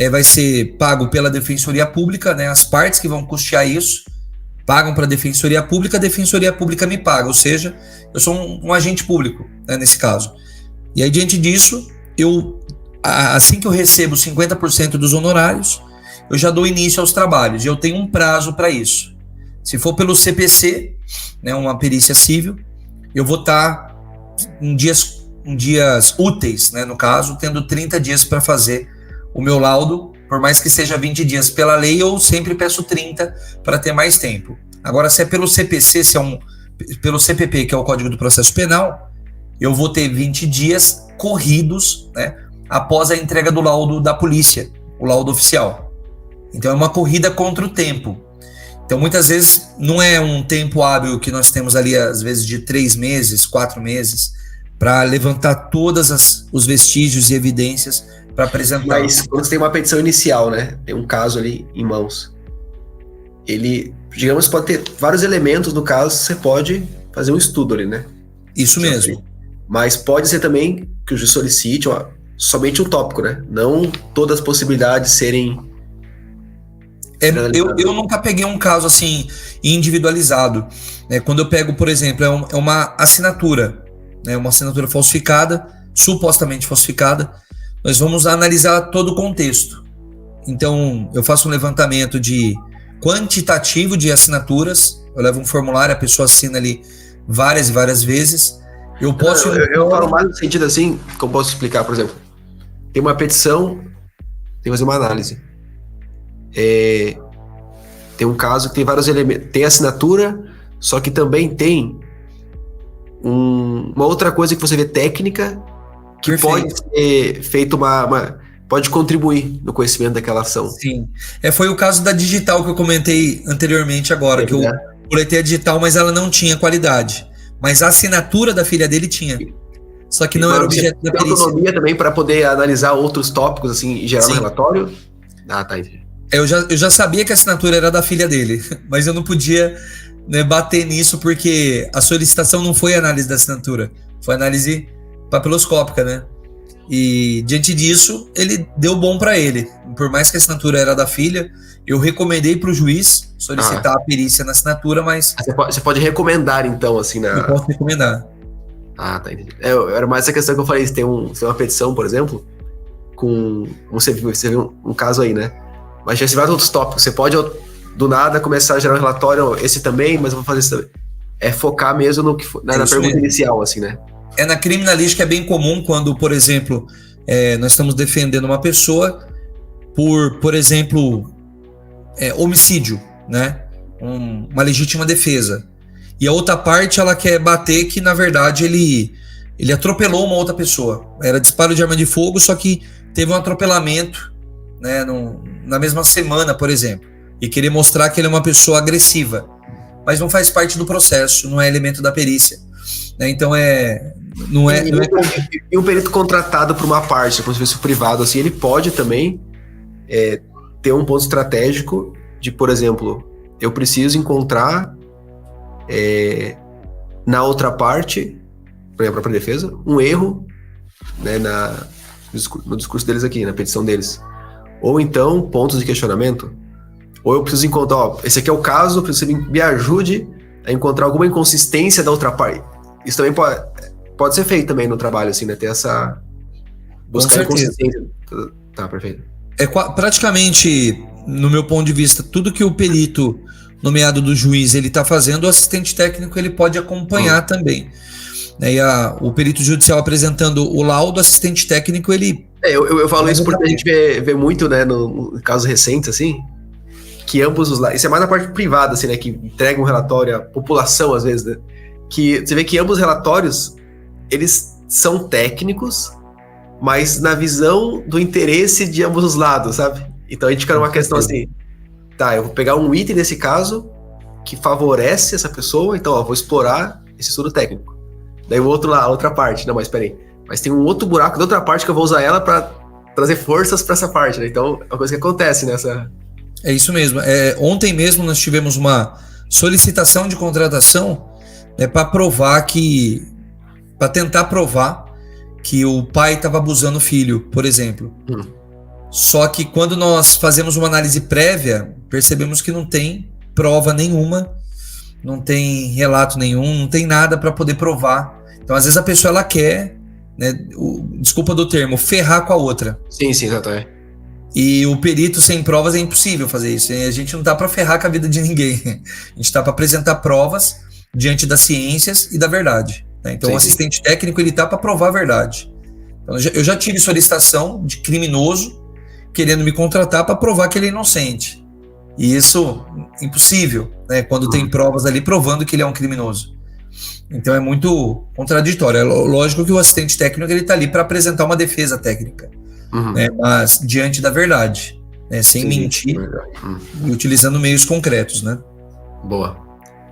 vai ser pago pela Defensoria Pública, né? As partes que vão custear isso pagam para a Defensoria Pública me paga, ou seja, eu sou um agente público, né, nesse caso. E aí diante disso, assim que eu recebo 50% dos honorários, eu já dou início aos trabalhos, e eu tenho um prazo para isso. Se for pelo CPC, né, uma perícia civil, eu vou estar em dias úteis, né, no caso, tendo 30 dias para fazer o meu laudo por mais que seja 20 dias pela lei, eu sempre peço 30 para ter mais tempo. Agora, se é pelo CPC, pelo CPP, que é o Código do Processo Penal, eu vou ter 20 dias corridos, né, após a entrega do laudo da polícia, o laudo oficial. Então é uma corrida contra o tempo. Então muitas vezes não é um tempo hábil que nós temos ali, às vezes de 3 meses, 4 meses, para levantar todos os vestígios e evidências para apresentar. Mas quando você tem uma petição inicial, né, tem um caso ali em mãos, ele, digamos, pode ter vários elementos no caso, você pode fazer um estudo ali, né? Isso mesmo. Mas pode ser também que o juiz solicite somente um tópico, né? Não todas as possibilidades serem... Eu nunca peguei um caso assim individualizado. Quando eu pego, por exemplo, é uma assinatura, né, uma assinatura falsificada, supostamente falsificada, nós vamos analisar todo o contexto. Então, eu faço um levantamento quantitativo de assinaturas, eu levo um formulário, a pessoa assina ali várias e várias vezes. Eu falo mais no sentido assim, como posso explicar, por exemplo, tem uma petição, tem que fazer uma análise. Tem um caso que tem vários elementos, tem assinatura, só que também tem uma outra coisa que você vê técnica, que Perfeito. Pode ser feito pode contribuir no conhecimento daquela ação. Sim, foi o caso da digital que eu comentei anteriormente agora, que eu coletei a digital, mas ela não tinha qualidade, mas a assinatura da filha dele tinha. Só que não era objeto da perícia. Tem autonomia também para poder analisar outros tópicos assim e gerar um relatório? Tá, entendi. Eu já sabia que a assinatura era da filha dele, mas eu não podia, né, bater nisso porque a solicitação não foi análise da assinatura, foi análise papiloscópica, né? E diante disso, ele deu bom para ele. Por mais que a assinatura era da filha, eu recomendei para o juiz solicitar a perícia na assinatura, mas... Você pode recomendar, então, assim, Eu posso recomendar. Tá, entendi. Era mais essa questão que eu falei, se tem uma petição, por exemplo, você viu um caso aí, né? Mas já se vários outros tópicos. Você pode, do nada, começar a gerar um relatório, esse também, mas eu vou fazer esse também. É focar mesmo no que na pergunta mesmo. Inicial, assim, né? Na criminalística é bem comum quando, por exemplo, nós estamos defendendo uma pessoa por exemplo, homicídio, né? Uma legítima defesa. E a outra parte, ela quer bater que, na verdade, ele atropelou uma outra pessoa. Era disparo de arma de fogo, só que teve um atropelamento, né, na mesma semana, por exemplo, e querer mostrar que ele é uma pessoa agressiva, mas não faz parte do processo, não é elemento da perícia, né? Então não é. E um perito contratado por uma parte, como se fosse privado, assim, ele pode também ter um ponto estratégico de, por exemplo, eu preciso encontrar na outra parte, para a própria defesa, um erro, né, no discurso deles aqui, na petição deles. Ou então, pontos de questionamento. Ou eu preciso encontrar, esse aqui é o caso, eu preciso que você me ajude a encontrar alguma inconsistência da outra parte. Isso também pode ser feito também no trabalho, assim, né? Ter essa... buscar inconsistência. Tá, perfeito. Praticamente, no meu ponto de vista, tudo que o perito nomeado do juiz ele está fazendo, o assistente técnico ele pode acompanhar também. E o perito judicial apresentando o laudo, o assistente técnico ele... Eu falo isso porque a gente vê muito, né, no casos recentes, assim, que ambos os lados... Isso é mais na parte privada, assim, né, que entrega um relatório à população, às vezes, né, que você vê que ambos os relatórios, eles são técnicos, mas na visão do interesse de ambos os lados, sabe? Então a gente fica numa questão assim, tá, eu vou pegar um item nesse caso que favorece essa pessoa, então, vou explorar esse estudo técnico. Daí o outro lá, a outra parte, não, mas peraí, mas tem um outro buraco da outra parte que eu vou usar ela para trazer forças para essa parte, né? Então, é uma coisa que acontece nessa... É isso mesmo. Ontem mesmo nós tivemos uma solicitação de contratação, né, para tentar provar que o pai estava abusando o filho, por exemplo. Só que quando nós fazemos uma análise prévia, percebemos que não tem prova nenhuma, não tem relato nenhum, não tem nada para poder provar. Então, às vezes a pessoa ela quer, né, desculpa do termo, ferrar com a outra. Sim, exatamente. E o perito sem provas é impossível fazer isso. A gente não tá para ferrar com a vida de ninguém. A gente tá para apresentar provas diante das ciências e da verdade, né? Então, o assistente técnico ele tá para provar a verdade. Então, eu já tive solicitação de criminoso querendo me contratar para provar que ele é inocente. E isso é impossível, né? Quando tem provas ali provando que ele é um criminoso. Então é muito contraditório. É lógico que o assistente técnico ele está ali para apresentar uma defesa técnica, né? Mas diante da verdade, né? Sem mentir e utilizando meios concretos, né? Boa.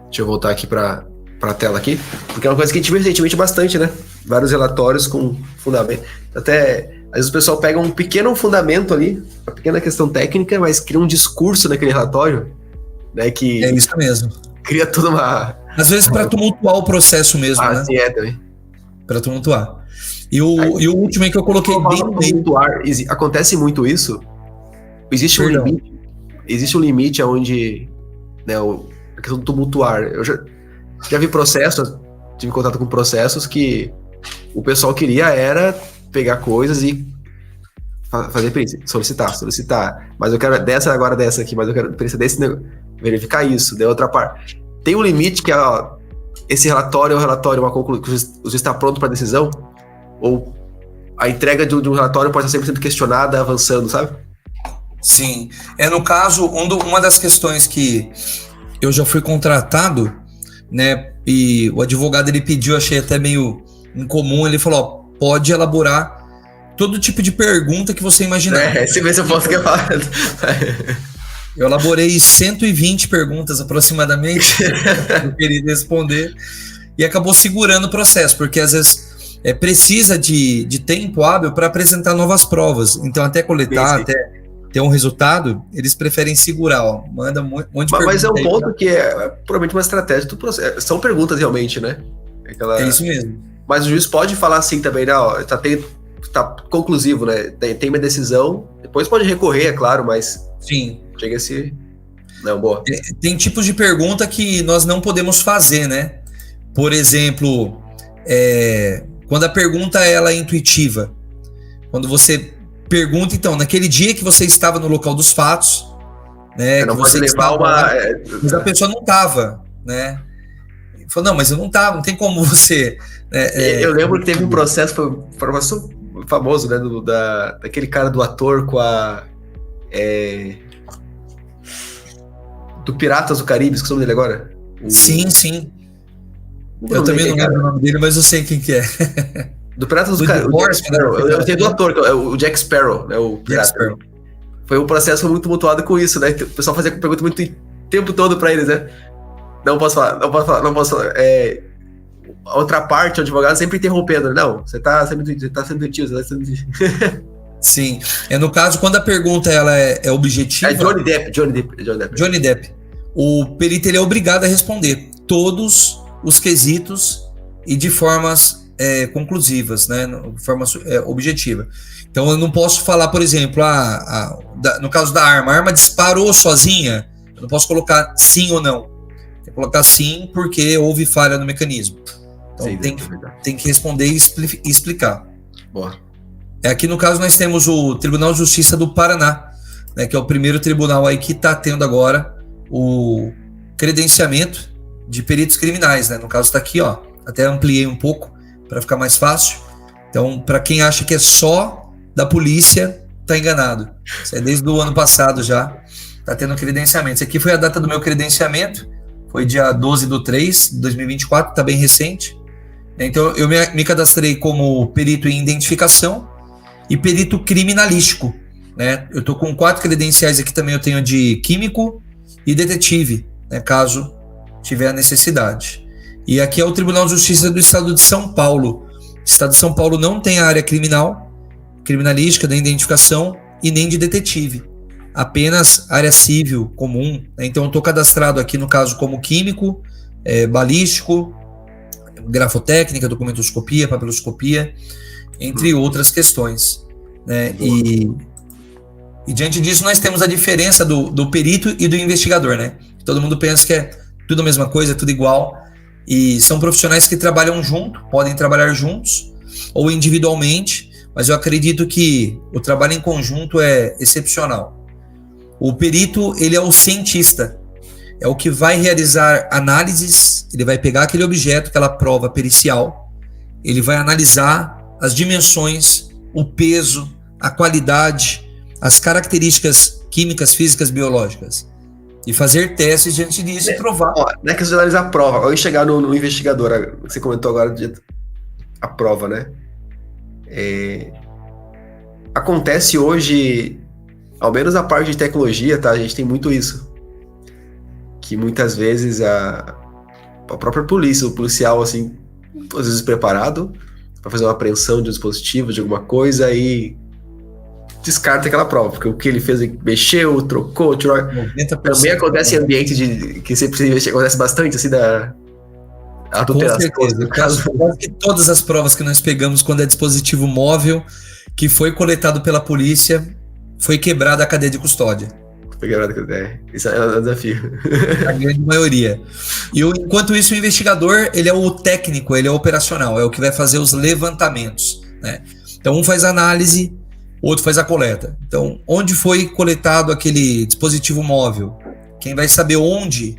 Deixa eu voltar aqui para a tela aqui, porque é uma coisa que a gente viu recentemente bastante, né? Vários relatórios com fundamento. Até às vezes o pessoal pega um pequeno fundamento ali, uma pequena questão técnica, mas cria um discurso naquele relatório, né? Que é isso mesmo. Cria toda uma... Às vezes para tumultuar o processo mesmo, né? Sim, também. Para tumultuar. E o último aí que eu coloquei bem... Acontece muito isso. Existe um limite. Existe um limite onde, né, a questão do tumultuar. Eu já vi processos, tive contato com processos que o pessoal queria era pegar coisas e fazer perícia, solicitar. Mas eu quero dessa aqui, mas eu quero perícia desse negócio. Verificar isso, de outra parte. Tem um limite que esse relatório é um relatório, uma conclusão, que o juiz está pronto para decisão? Ou a entrega de um relatório pode estar sempre sendo questionada, avançando, sabe? Sim. No caso, uma das questões que eu já fui contratado, né, e o advogado ele pediu, achei até meio incomum, ele falou, pode elaborar todo tipo de pergunta que você imaginar. Se vê se eu posso falar. Eu elaborei 120 perguntas aproximadamente eu queria responder e acabou segurando o processo, porque às vezes precisa de tempo hábil para apresentar novas provas. Então, até coletar, até ter um resultado, eles preferem segurar, manda um monte de perguntas. Mas é um ponto que é provavelmente uma estratégia do processo. São perguntas realmente, né? É isso mesmo. Mas o juiz pode falar assim também, né? Tá conclusivo, né? Tem uma decisão, depois pode recorrer, é claro, mas... Sim. Chega a ser... Não, boa. Tem tipos de pergunta que nós não podemos fazer, né? Por exemplo, quando a pergunta ela é intuitiva. Quando você pergunta, então, naquele dia que você estava no local dos fatos, né? Não que pode você levar estava, mas a pessoa não estava, né? Ele falou, não, mas eu não estava, não tem como você... eu lembro que teve um processo, foi famoso, né? Daquele cara do ator com a... do Piratas do Caribe, esqueci o nome dele agora. Sim. Eu também não lembro o nome dele, mas eu sei quem que é. Do Piratas do Caribe. Eu sei do ator, o Jack Sparrow, né? O pirata. Sparrow. Foi um processo muito tumultuado com isso, né? O pessoal fazia pergunta muito o tempo todo pra eles, né? Não posso falar. A outra parte, o advogado sempre interrompendo. Não, você tá sendo intuitivo, você tá sendo intuitivo. Sim. No caso, quando a pergunta ela é objetiva... É Johnny Depp. O perito ele é obrigado a responder todos os quesitos e de formas conclusivas, né? De forma objetiva. Então, eu não posso falar, por exemplo, no caso da arma, a arma disparou sozinha, eu não posso colocar sim ou não. Tem que colocar sim porque houve falha no mecanismo. Então, sim, tem que responder e explicar. Boa. Aqui no caso nós temos o Tribunal de Justiça do Paraná, né, que é o primeiro tribunal aí que está tendo agora o credenciamento de peritos criminais, né? No caso está aqui, ó, até ampliei um pouco para ficar mais fácil. Então, para quem acha que é só da polícia, tá enganado. Isso é desde o ano passado já, tá tendo credenciamento. Esse aqui foi a data do meu credenciamento, foi dia 12/3 de 2024, tá bem recente. Então, eu me cadastrei como perito em identificação e perito criminalístico, né? Eu tô com 4 credenciais aqui também, eu tenho de químico e detetive, né? Caso tiver a necessidade. E aqui é o Tribunal de Justiça do Estado de São Paulo. O Estado de São Paulo não tem a área criminalística, da identificação e nem de detetive. Apenas área civil comum, né? Então eu tô cadastrado aqui no caso como químico, balístico, grafotécnica, documentoscopia, papiloscopia, entre outras questões, né? E diante disso nós temos a diferença do perito e do investigador, né? Todo mundo pensa que é tudo a mesma coisa, tudo igual, e são profissionais que trabalham junto, podem trabalhar juntos ou individualmente, mas eu acredito que o trabalho em conjunto é excepcional. O perito, ele é o cientista, é o que vai realizar análises, ele vai pegar aquele objeto, aquela prova pericial, ele vai analisar as dimensões, o peso, a qualidade, as características químicas, físicas, biológicas. E fazer testes diante disso e provar. Não é questão de analisar a prova. Ao chegar no investigador, você comentou agora a prova, né? Acontece hoje, ao menos na parte de tecnologia, tá? A gente tem muito isso. Que muitas vezes a própria polícia, o policial, assim, às vezes preparado para fazer uma apreensão de um dispositivo, de alguma coisa, e descarta aquela prova, porque o que ele fez, ele mexeu, trocou, tirou. Também acontece em ambiente que você precisa investigar, acontece bastante, assim, da adulteração. Com certeza. Quase que todas as provas que nós pegamos quando é dispositivo móvel, que foi coletado pela polícia, foi quebrada a cadeia de custódia. Foi quebrada a cadeia. Isso é um desafio. A grande maioria. E enquanto isso, o investigador, ele é o técnico, ele é o operacional, é o que vai fazer os levantamentos, né? Então, um faz análise, outro faz a coleta. Então, onde foi coletado aquele dispositivo móvel? Quem vai saber onde,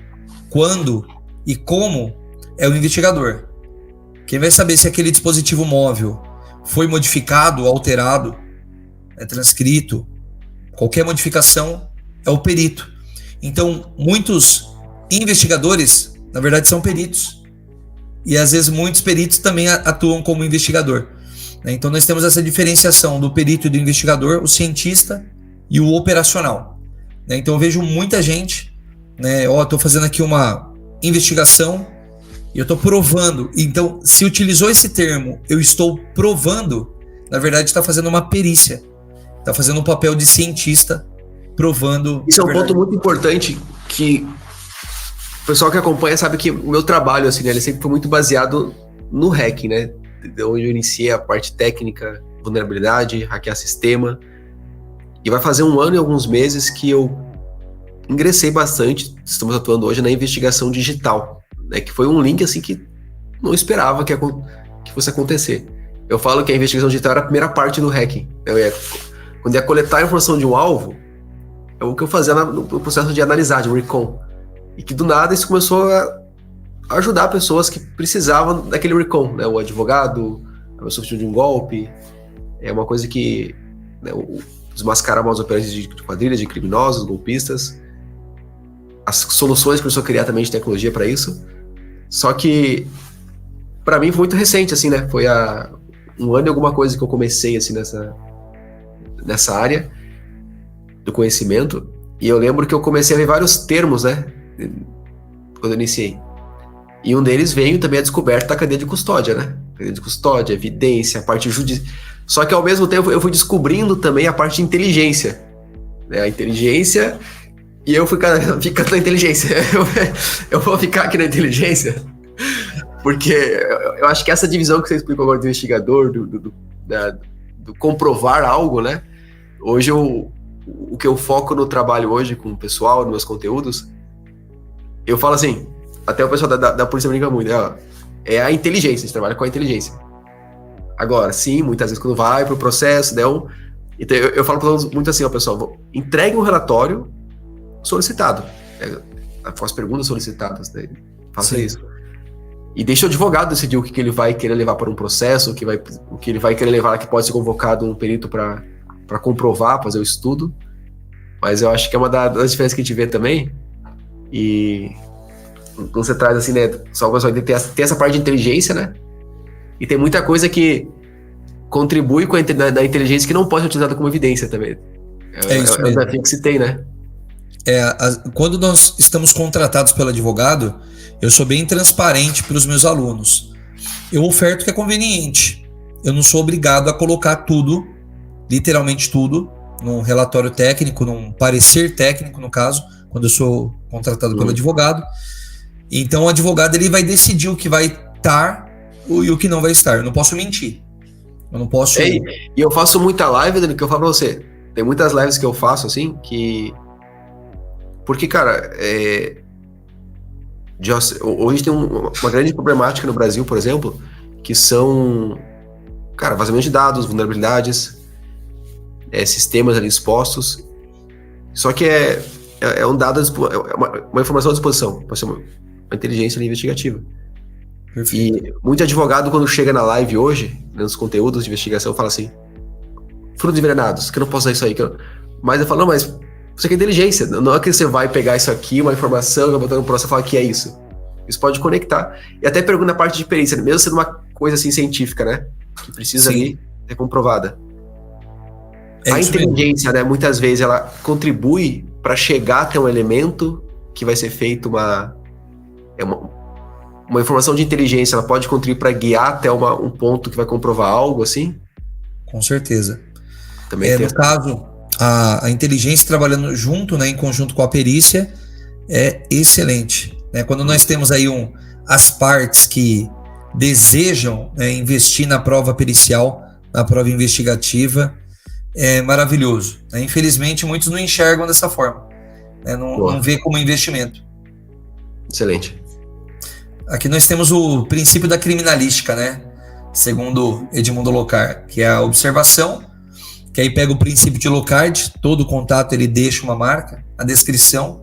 quando e como é o investigador. Quem vai saber se aquele dispositivo móvel foi modificado, alterado, transcrito, qualquer modificação é o perito. Então, muitos investigadores, na verdade, são peritos. E, às vezes, muitos peritos também atuam como investigador. Então, nós temos essa diferenciação do perito e do investigador, o cientista e o operacional. Então, eu vejo muita gente, estou fazendo aqui uma investigação e eu estou provando. Então, se utilizou esse termo, eu estou provando, na verdade, está fazendo uma perícia. Está fazendo um papel de cientista, provando... Isso é um ponto muito importante que o pessoal que acompanha sabe que o meu trabalho, assim, né, ele sempre foi muito baseado no hacking, né? Onde eu iniciei a parte técnica, vulnerabilidade, hackear sistema. E vai fazer 1 ano e alguns meses que eu ingressei bastante, estamos atuando hoje na investigação digital, né, que foi um link assim que não esperava que fosse acontecer. Eu falo que a investigação digital era a primeira parte do hacking. Quando ia coletar a informação de um alvo, é o que eu fazia no processo de analisar, de recon. E que do nada isso começou a ajudar pessoas que precisavam daquele recon, né? O advogado, a pessoa que tinha de um golpe, é uma coisa que, né, desmascarar maus operantes de quadrilhas, de criminosos, golpistas, as soluções que a pessoa criar também de tecnologia para isso. Só que para mim foi muito recente, assim, né? Foi há 1 ano e alguma coisa que eu comecei assim nessa área do conhecimento, e eu lembro que eu comecei a ver vários termos, né? Quando eu iniciei. E um deles veio também a descoberta da cadeia de custódia, né? Cadeia de custódia, evidência, a parte judicial. Só que ao mesmo tempo eu fui descobrindo também a parte de inteligência, né? A inteligência, e eu fui ficando na inteligência. Eu vou ficar aqui na inteligência, porque eu acho que essa divisão que você explicou agora do investigador, do comprovar algo, né? Hoje o que eu foco no trabalho hoje com o pessoal, nos meus conteúdos, eu falo assim, até o pessoal da polícia brinca muito, é a inteligência, a gente trabalha com a inteligência. Agora, sim, muitas vezes quando vai pro processo, então eu falo para todos muito assim, pessoal, entregue um relatório solicitado, com as perguntas solicitadas, né? Faça isso. E deixa o advogado decidir o que ele vai querer levar para um processo, o que ele vai querer levar, que pode ser convocado um perito para comprovar, fazer o estudo. Mas eu acho que é uma das diferenças que a gente vê também. E quando você traz assim, né, só o pessoal tem essa parte de inteligência, né? E tem muita coisa que contribui com da inteligência que não pode ser utilizada como evidência também. É o desafio que se tem, né? Quando nós estamos contratados pelo advogado, eu sou bem transparente para os meus alunos. Eu oferto o que é conveniente. Eu não sou obrigado a colocar tudo, literalmente tudo, num relatório técnico, num parecer técnico, no caso, quando eu sou contratado pelo advogado. Então o advogado ele vai decidir o que vai estar e o que não vai estar. Eu não posso mentir. Eu não posso... E eu faço muita live, Dani, que eu falo pra você. Tem muitas lives que eu faço, assim, que... Porque, cara, hoje tem uma grande problemática no Brasil, por exemplo, que são, cara, vazamento de dados, vulnerabilidades, sistemas ali expostos. Só que é um dado, uma informação à disposição, pode ser uma inteligência investigativa. Perfeito. E muito advogado, quando chega na live hoje, nos conteúdos de investigação, fala assim: frutos envenenados, que eu não posso usar isso aí. Mas eu falo, não, mas isso aqui é inteligência. Não é que você vai pegar isso aqui, uma informação, vai botar no processo e falar que é isso. Isso pode conectar. E até pergunta na parte de perícia, mesmo sendo uma coisa assim científica, né? Que precisa ali ser comprovada. A inteligência, né, muitas vezes, ela contribui para chegar até um elemento que vai ser feito uma informação de inteligência, ela pode contribuir para guiar até um ponto que vai comprovar algo assim? Com certeza. Também no caso, a inteligência trabalhando junto, né, em conjunto com a perícia, é excelente. Né? Quando nós temos aí as partes que desejam, né, investir na prova pericial, na prova investigativa, é maravilhoso. Né? Infelizmente, muitos não enxergam dessa forma. Né? Não vê como investimento. Excelente. Aqui nós temos o princípio da criminalística, né? Segundo Edmundo Locard, que é a observação, que aí pega o princípio de Locard, todo contato ele deixa uma marca, a descrição,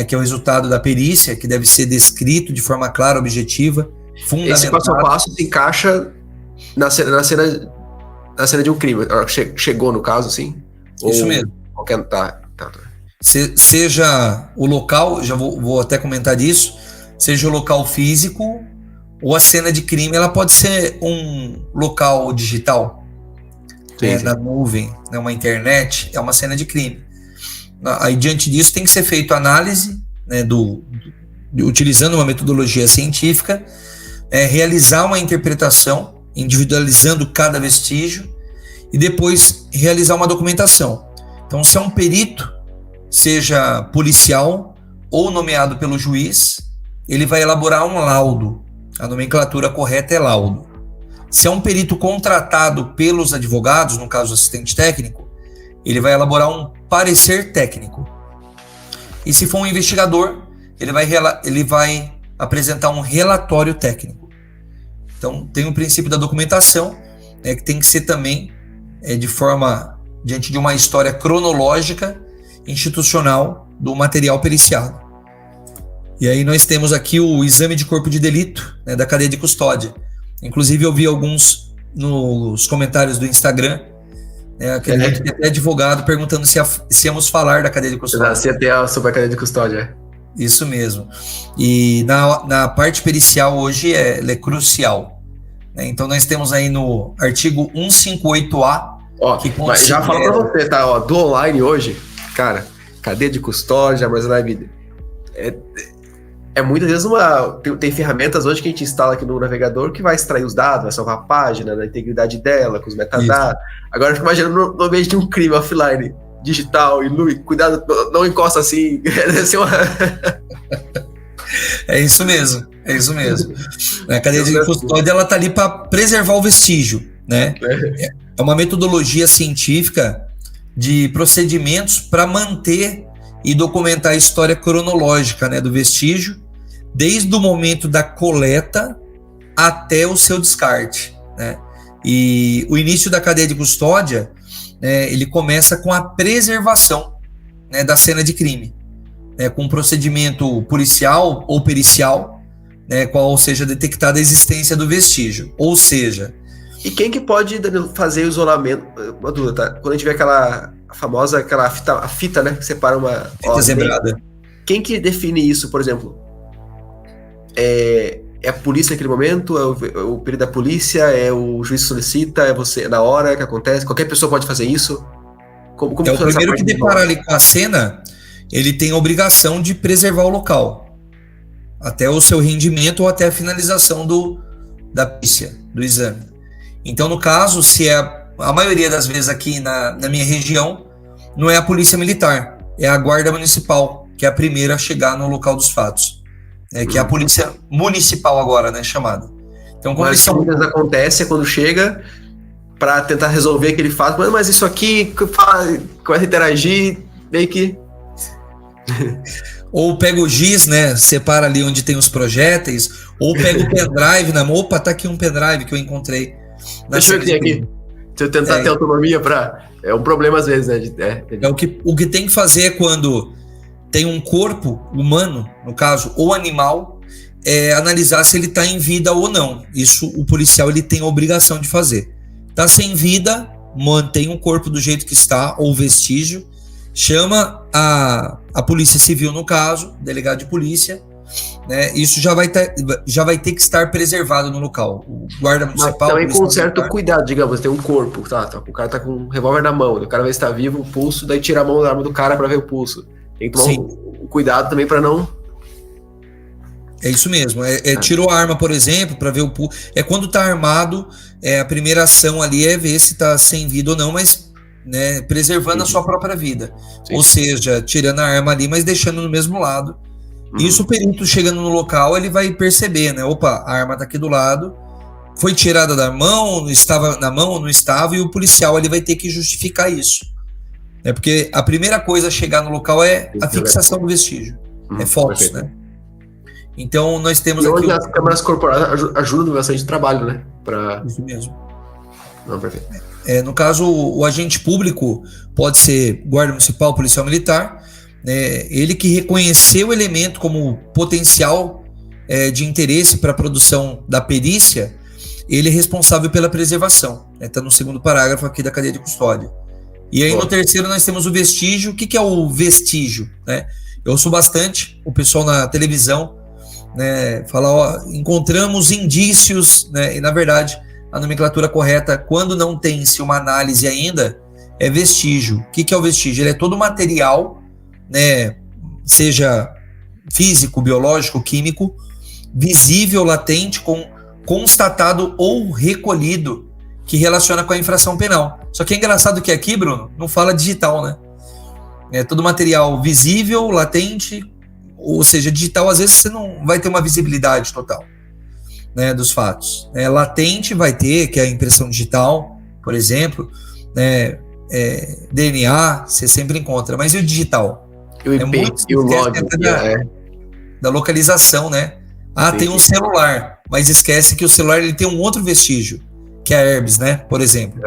que é o resultado da perícia, que deve ser descrito de forma clara, objetiva, fundamentada. Esse passo a passo se encaixa na cena de um crime. Chegou no caso, assim? Isso mesmo. Qualquer... Tá. Seja o local, já vou até comentar disso, seja o local físico ou a cena de crime, ela pode ser um local digital, sim. Na nuvem, né, uma internet, é uma cena de crime. Aí, diante disso, tem que ser feita análise, né, utilizando uma metodologia científica, realizar uma interpretação, individualizando cada vestígio, e depois realizar uma documentação. Então, se é um perito, seja policial ou nomeado pelo juiz, ele vai elaborar um laudo. A nomenclatura correta é laudo. Se é um perito contratado pelos advogados, no caso assistente técnico, ele vai elaborar um parecer técnico. E se for um investigador, ele vai apresentar um relatório técnico. Então, tem o princípio da documentação, que tem que ser também diante de uma história cronológica, institucional do material periciado. E aí nós temos aqui o exame de corpo de delito, né, da cadeia de custódia. Inclusive eu vi alguns nos comentários do Instagram, acredito que até advogado perguntando se íamos falar da cadeia de custódia. Se até sobre a cadeia de custódia. Isso mesmo. E na parte pericial hoje ela é crucial. Né? Então nós temos aí no artigo 158A, que considera... Já falo para você, tá? Do online hoje, cara, cadeia de custódia, armazenar vídeo. Muitas vezes tem ferramentas hoje que a gente instala aqui no navegador que vai extrair os dados, vai salvar a página, a integridade dela, com os metadados. Isso. Agora eu fico imaginando no ambiente de um crime offline, digital, e cuidado, não encosta assim. É isso mesmo. A cadeia de custódia, ela tá ali para preservar o vestígio, né? É uma metodologia científica de procedimentos para manter e documentar a história cronológica, né, do vestígio, desde o momento da coleta até o seu descarte, né? E o início da cadeia de custódia, ele começa com a preservação, né, da cena de crime, né, com um procedimento policial ou pericial, né, qual seja detectada a existência do vestígio. Ou seja... E quem que pode, Danilo, fazer o isolamento? Uma dúvida, tá? Quando a gente vê aquela fita, né, que separa uma... Fita zebrada. Quem que define isso, por exemplo? É a polícia naquele momento? É o perito da polícia? É o juiz que solicita? É você na hora que acontece? Qualquer pessoa pode fazer isso? Como o primeiro que deparar ali com a cena, ele tem a obrigação de preservar o local até o seu rendimento ou até a finalização da perícia, do exame. Então, no caso, se a maioria das vezes aqui na minha região, não é a polícia militar, é a guarda municipal, que é a primeira a chegar no local dos fatos, que é a polícia municipal agora, né, chamada. Então, como mas acontece quando chega para tentar resolver aquele fato, mas isso aqui começa a interagir, meio que... Ou pega o giz, né, separa ali onde tem os projéteis, ou pega o pendrive na mão, opa, tá aqui um pendrive que eu encontrei. Deixa eu ver aqui. Se eu tentar ter autonomia é um problema às vezes, né? O que tem que fazer é quando tem um corpo humano, no caso, ou animal, analisar se ele está em vida ou não. Isso o policial ele tem a obrigação de fazer. Está sem vida, mantém o corpo do jeito que está, ou vestígio. chama a Polícia Civil, no caso, delegado de polícia, né? Isso já vai ter que estar preservado no local. O guarda municipal... Mas também com um certo cuidado, digamos, tem um corpo, o cara tá com um revólver na mão, o cara vai estar vivo, o pulso, daí tira a mão da arma do cara para ver o pulso. Tem que tomar um cuidado também para não... É isso mesmo, tirou a arma, por exemplo, para ver o pulso. É quando tá armado, a primeira ação ali é ver se tá sem vida ou não, mas... né, preservando a sua própria vida. Sim. Ou seja, tirando a arma ali, mas deixando no mesmo lado. Isso, o perito chegando no local, ele vai perceber, né? Opa, a arma tá aqui do lado, foi tirada da mão, estava na mão ou não estava, e o policial ele vai ter que justificar isso. Né? Porque a primeira coisa a chegar no local é a fixação do vestígio. É fotos, perfeito. Né? Então, nós temos aqui... as câmeras corporais ajudam bastante no trabalho, né? Isso mesmo. Não, perfeito. No caso, o agente público pode ser guarda municipal, policial militar, ele que reconheceu o elemento como potencial de interesse para a produção da perícia, ele é responsável pela preservação. Está no segundo parágrafo aqui da cadeia de custódia. E aí no terceiro nós temos o vestígio. O que é o vestígio? Né? Eu ouço bastante o pessoal na televisão, né, falar, encontramos indícios, né, e na verdade a nomenclatura correta, quando não tem-se uma análise ainda, é vestígio. O que é o vestígio? Ele é todo material, né, seja físico, biológico, químico, visível, latente, constatado ou recolhido, que relaciona com a infração penal. Só que é engraçado que aqui, Bruno, não fala digital, né? É todo material visível, latente, ou seja, digital, às vezes você não vai ter uma visibilidade total, né, dos fatos. Latente vai ter, que é a impressão digital, por exemplo, né, DNA, você sempre encontra, mas e o digital? E o IP, e o log. Da localização, né? Sim, tem um celular, mas esquece que o celular ele tem um outro vestígio, que é a Herbs, né, por exemplo.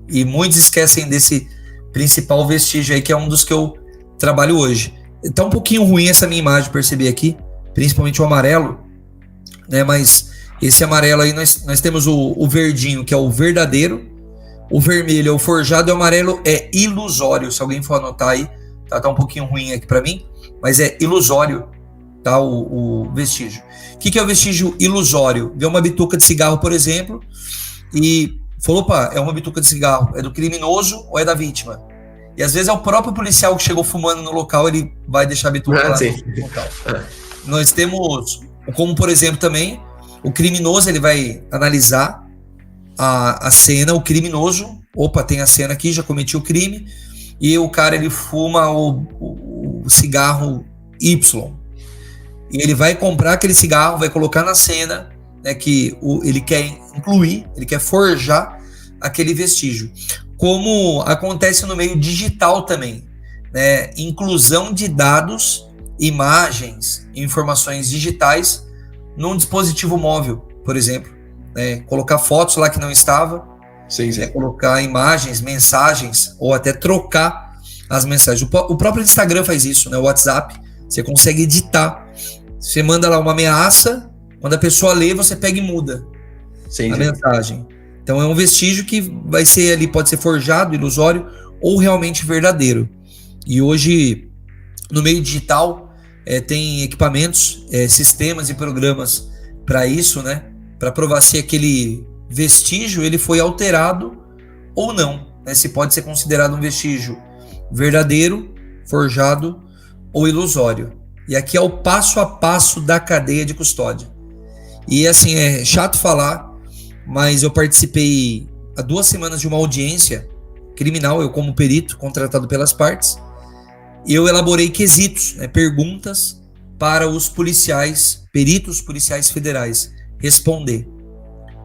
E muitos esquecem desse principal vestígio aí, que é um dos que eu trabalho hoje. Tá um pouquinho ruim essa minha imagem, percebi aqui, principalmente o amarelo, né? Mas esse amarelo aí, nós temos o verdinho, que é o verdadeiro, o vermelho é o forjado e o amarelo é ilusório. Se alguém for anotar aí, tá um pouquinho ruim aqui para mim, mas é ilusório, tá, o vestígio. O que é o vestígio ilusório? Vê uma bituca de cigarro, por exemplo, e falou, opa, é uma bituca de cigarro, é do criminoso ou é da vítima? E às vezes é o próprio policial que chegou fumando no local, ele vai deixar a bituca lá no local. Nós temos, como por exemplo também, o criminoso, ele vai analisar a cena, o criminoso, opa, tem a cena aqui, já cometi o crime, e o cara, ele fuma o cigarro Y. E ele vai comprar aquele cigarro, vai colocar na cena, né, que ele quer incluir, ele quer forjar aquele vestígio. Como acontece no meio digital também, né? Inclusão de dados, imagens, informações digitais num dispositivo móvel, por exemplo, né? Colocar fotos lá que não estava, sim. Colocar imagens, mensagens, ou até trocar as mensagens. O próprio Instagram faz isso, né? O WhatsApp, você consegue editar. Você manda lá uma ameaça, quando a pessoa lê, você pega e muda a mensagem. Então é um vestígio que vai ser ali, pode ser forjado, ilusório ou realmente verdadeiro. E hoje, no meio digital, tem equipamentos, sistemas e programas para isso, né? Para provar se aquele vestígio ele foi alterado ou não, né? Se pode ser considerado um vestígio verdadeiro, forjado ou ilusório. E aqui é o passo a passo da cadeia de custódia. E assim, é chato falar, mas eu participei há 2 semanas de uma audiência criminal, eu como perito, contratado pelas partes, e eu elaborei quesitos, né, perguntas para os policiais, peritos policiais federais, responder.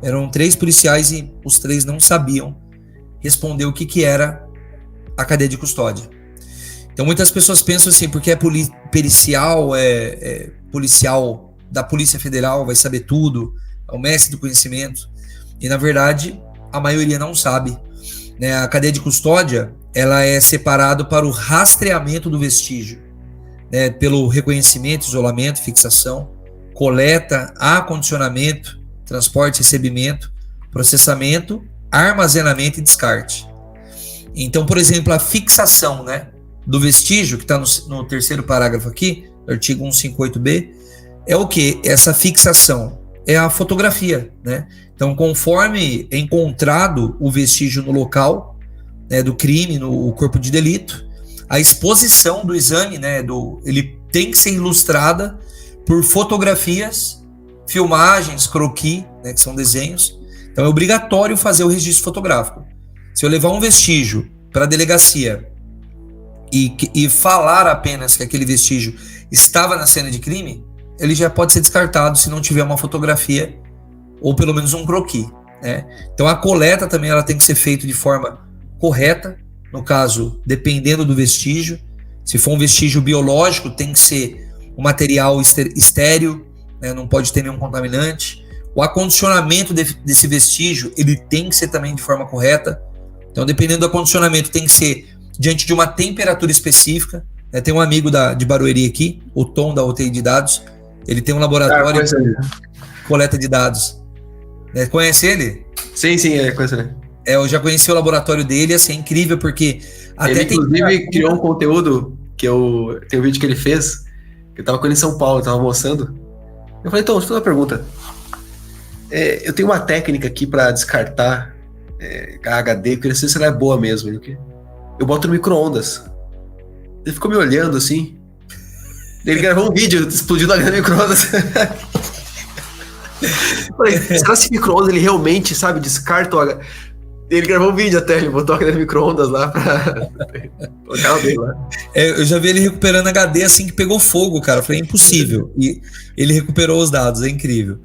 Eram 3 policiais e os 3 não sabiam responder o que era a cadeia de custódia. Então muitas pessoas pensam assim, porque é pericial, é policial da Polícia Federal, vai saber tudo, é o mestre do conhecimento. E na verdade, a maioria não sabe, né? A cadeia de custódia, ela é separada para o rastreamento do vestígio, né? Pelo reconhecimento, isolamento, fixação, coleta, acondicionamento, transporte, recebimento, processamento, armazenamento e descarte. Então, por exemplo, a fixação, né? do vestígio, que está no terceiro parágrafo aqui, artigo 158b, é o que? Essa fixação, é a fotografia, né? Então, conforme é encontrado o vestígio no local, né, do crime, no corpo de delito, a exposição do exame, né, ele tem que ser ilustrada por fotografias, filmagens, croquis, né, que são desenhos. Então é obrigatório fazer o registro fotográfico. Se eu levar um vestígio para a delegacia e falar apenas que aquele vestígio estava na cena de crime, ele já pode ser descartado se não tiver uma fotografia ou pelo menos um croquis, né? Então a coleta também ela tem que ser feita de forma correta, no caso, dependendo do vestígio. Se for um vestígio biológico, tem que ser um material estéril, né? Não pode ter nenhum contaminante. O acondicionamento desse vestígio, ele tem que ser também de forma correta. Então, dependendo do acondicionamento, tem que ser diante de uma temperatura específica, né? Tem um amigo de Barueri aqui, o Tom, da UTI de dados, ele tem um laboratório de coleta de dados. Né? Conhece ele? Sim, conheço ele. Eu já conheci o laboratório dele, assim, é incrível, porque... Ele, inclusive, criou um conteúdo, tem um vídeo que ele fez, que eu tava com ele em São Paulo, eu tava almoçando. Eu falei, Tom, deixa eu fazer uma pergunta. Eu tenho uma técnica aqui pra descartar HD, eu queria saber se ela é boa mesmo. Eu boto no micro-ondas. Ele ficou me olhando assim. Ele gravou um vídeo explodindo a micro-ondas. Falei, será que esse micro-ondas ele realmente, sabe, descarta o HD? Ele gravou um vídeo até, ele botou aquele micro-ondas lá pra colocar o dele lá. Eu já vi ele recuperando HD assim que pegou fogo, cara. Foi impossível. E ele recuperou os dados, é incrível.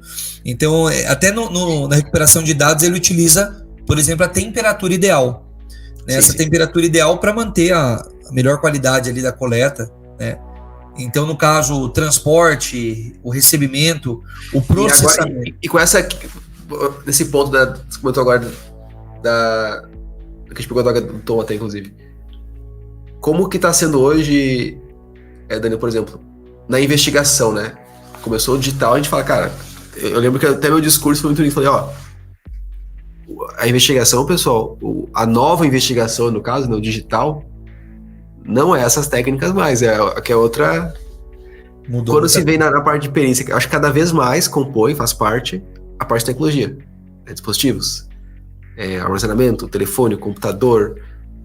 Então, até na recuperação de dados, ele utiliza, por exemplo, a temperatura ideal. Né? Essa temperatura ideal para manter a melhor qualidade ali da coleta, né? Então, no caso, o transporte, o recebimento, o processamento. E com nesse ponto você comentou agora que a gente pegou a droga do Tom até, inclusive. Como que tá sendo hoje, Daniel, por exemplo, na investigação, né? Começou o digital, a gente fala, cara, eu lembro que até meu discurso foi muito lindo, falei, a investigação, pessoal, a nova investigação, no caso, no digital, não é essas técnicas mais, que é outra... Mudou. Quando se vem na parte de perícia, acho que cada vez mais faz parte, a parte de tecnologia, dispositivos, armazenamento, telefone, computador,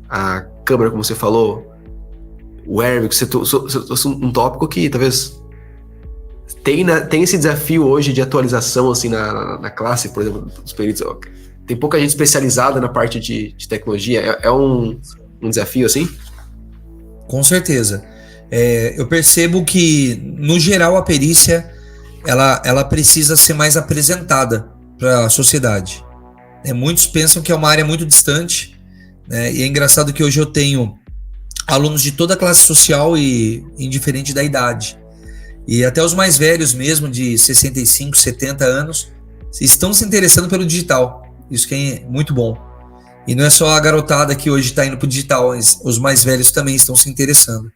a câmera, como você falou, o airbag, um tópico que talvez tem esse desafio hoje de atualização assim na classe, por exemplo, dos peritos. Tem pouca gente especializada na parte de tecnologia, é um desafio assim? Com certeza. Eu percebo que, no geral, a perícia ela precisa ser mais apresentada para a sociedade. Muitos pensam que é uma área muito distante, né? E é engraçado que hoje eu tenho alunos de toda a classe social e indiferente da idade. E até os mais velhos mesmo, de 65, 70 anos, estão se interessando pelo digital. Isso que é muito bom. E não é só a garotada que hoje está indo para o digital, os mais velhos também estão se interessando.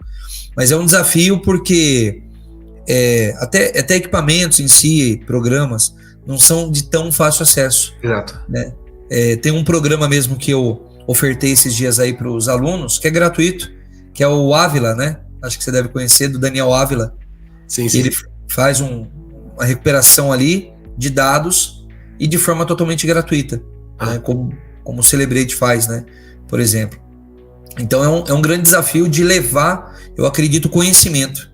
Mas é um desafio porque até equipamentos em si, programas, não são de tão fácil acesso. Exato. Né? Tem um programa mesmo que eu ofertei esses dias aí para os alunos, que é gratuito, que é o Ávila, né? Acho que você deve conhecer, do Daniel Ávila. Sim. Ele faz uma recuperação ali de dados e de forma totalmente gratuita, né? Como o Celebrate faz, né? Por exemplo. Então é um grande desafio de levar, eu acredito, conhecimento,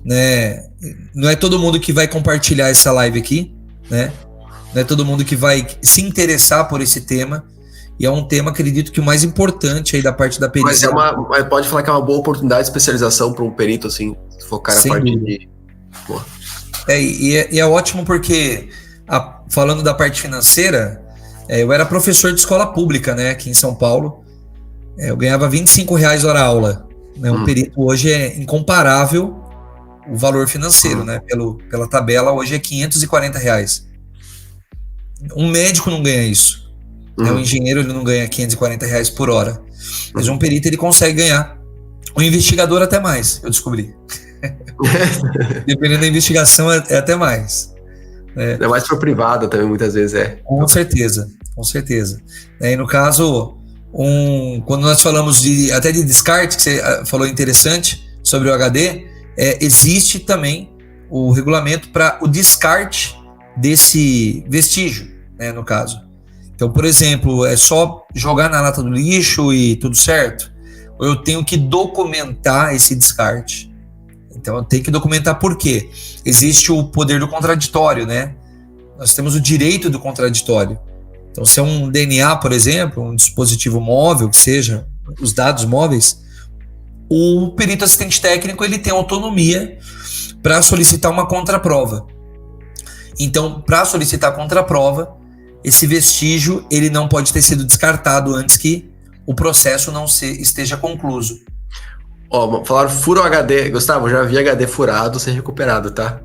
né? Não é todo mundo que vai compartilhar essa live aqui, né? Não é todo mundo que vai se interessar por esse tema, e é um tema, acredito, que o mais importante aí da parte da perícia. Mas pode falar que é uma boa oportunidade de especialização para um perito, assim, focar na parte de... Pô. E é ótimo porque, falando da parte financeira, eu era professor de escola pública, né, aqui em São Paulo. Eu ganhava R$25 hora aula. Né? Um perito hoje é incomparável o valor financeiro, né? Pela tabela, hoje é R$540. Um médico não ganha isso. Um engenheiro ele não ganha R$540 por hora. Mas um perito ele consegue ganhar. Um investigador até mais, eu descobri. Dependendo da investigação, é até mais. É mais para privada também, muitas vezes Com certeza. E no caso, quando nós falamos até de descarte, que você falou interessante sobre o HD, existe também o regulamento para o descarte desse vestígio, né, no caso. Então, por exemplo, é só jogar na lata do lixo e tudo certo? Ou eu tenho que documentar esse descarte? Então, eu tenho que documentar por quê? Existe o poder do contraditório, né? Nós temos o direito do contraditório. Então, se é um DNA, por exemplo, um dispositivo móvel, que seja, os dados móveis, o perito assistente técnico ele tem autonomia para solicitar uma contraprova. Então, para solicitar a contraprova, esse vestígio ele não pode ter sido descartado antes que o processo não esteja concluso. Ó, falaram fura o HD. Gustavo, já vi HD furado sem recuperado, tá?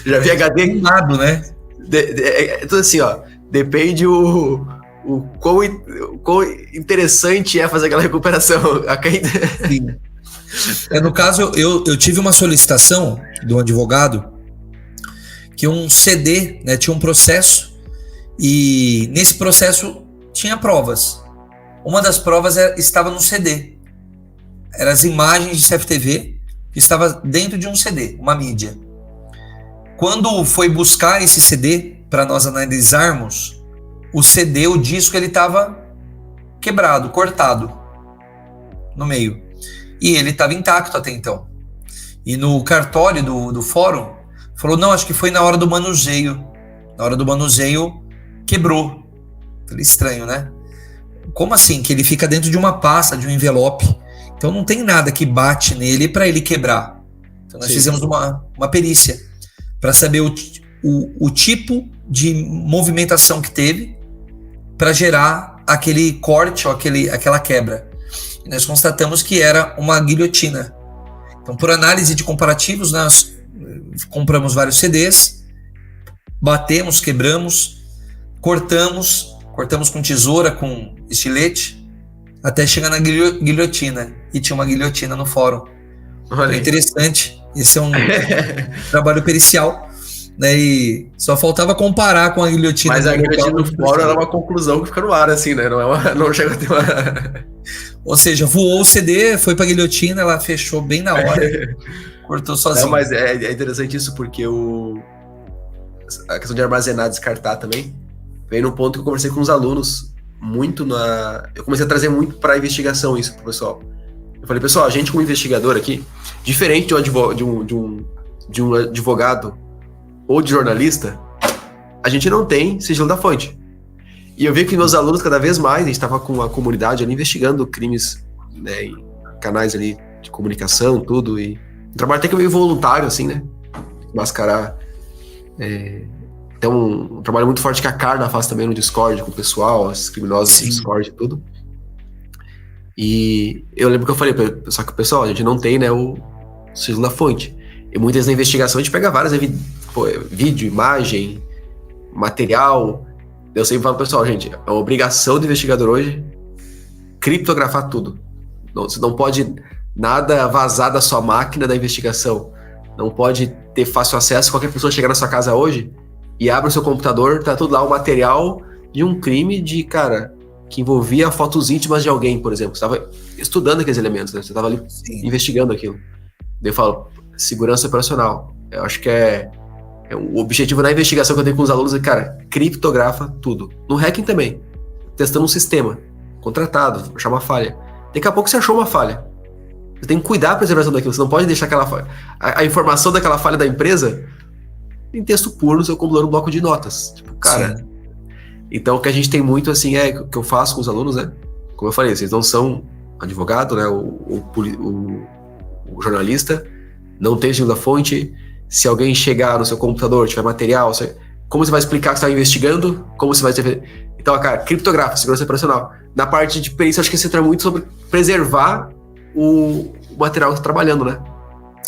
Já vi HD queimado, né? Então assim, ó, depende o quão interessante é fazer aquela recuperação. Sim. No caso, eu tive uma solicitação de um advogado que um CD, né, tinha um processo e nesse processo tinha provas. Uma das provas estava no CD. Eram as imagens de CFTV que estava dentro de um CD, uma mídia. Quando foi buscar esse CD para nós analisarmos, o CD, o disco, ele estava quebrado, cortado no meio. E ele estava intacto até então. E no cartório do fórum, falou, não, acho que foi na hora do manuseio. Na hora do manuseio, quebrou. Falei, estranho, né? Como assim? Que ele fica dentro de uma pasta, de um envelope. Então não tem nada que bate nele para ele quebrar. Então nós fizemos uma perícia para saber o tipo de movimentação que teve para gerar aquele corte ou aquela quebra. E nós constatamos que era uma guilhotina. Então, por análise de comparativos, nós compramos vários CDs, batemos, quebramos, cortamos com tesoura, com estilete, até chegar na guilhotina. E tinha uma guilhotina no fórum. É interessante. Esse é um trabalho pericial, né? E só faltava comparar com a guilhotina. Mas a guilhotina no fórum era uma conclusão que fica no ar, assim, né? Não chega a ter uma... Ou seja, voou o CD, foi pra guilhotina, ela fechou bem na hora, cortou sozinho. Não, mas é interessante isso, porque a questão de armazenar, descartar também, veio num ponto que eu conversei com os alunos, eu comecei a trazer muito para a investigação isso pro pessoal. Eu falei, pessoal, a gente como investigador aqui, diferente de um advogado ou de jornalista, a gente não tem sigilo da fonte. E eu vi que meus alunos, cada vez mais, a gente estava com a comunidade ali investigando crimes, né, em canais ali de comunicação, tudo, e um trabalho até que meio voluntário, assim, né, mascarar. Tem um trabalho muito forte que a Carla faz também no Discord com o pessoal, os criminosos no Discord e tudo. E eu lembro que eu falei, só que o pessoal, a gente não tem, né, o sigilo da fonte. E muitas vezes na investigação a gente pega várias, vídeo, imagem, material. Eu sempre falo pro pessoal, gente, é uma obrigação do investigador hoje criptografar tudo. Você não pode nada vazar da sua máquina da investigação. Não pode ter fácil acesso. Qualquer pessoa chegar na sua casa hoje e abre o seu computador, tá tudo lá o material de um crime que envolvia fotos íntimas de alguém, por exemplo. Você estava estudando aqueles elementos, né? Você estava ali investigando aquilo. Daí eu falo, segurança operacional. Eu acho que o objetivo na investigação que eu tenho com os alunos é, criptografa tudo. No hacking também. Testando um sistema. Contratado, achar uma falha. Daqui a pouco você achou uma falha. Você tem que cuidar da preservação daquilo. Você não pode deixar aquela falha. A informação daquela falha da empresa em texto puro no seu computador, no bloco de notas. Então o que a gente tem muito, assim, o que eu faço com os alunos, né? Como eu falei, vocês não são advogado, né? O jornalista não tem sigilo da fonte. Se alguém chegar no seu computador, tiver material, como você vai explicar que você está investigando? Como você vai... Então, criptografa, segurança operacional. Na parte de perícia, acho que você entra muito sobre preservar o material que você está trabalhando, né?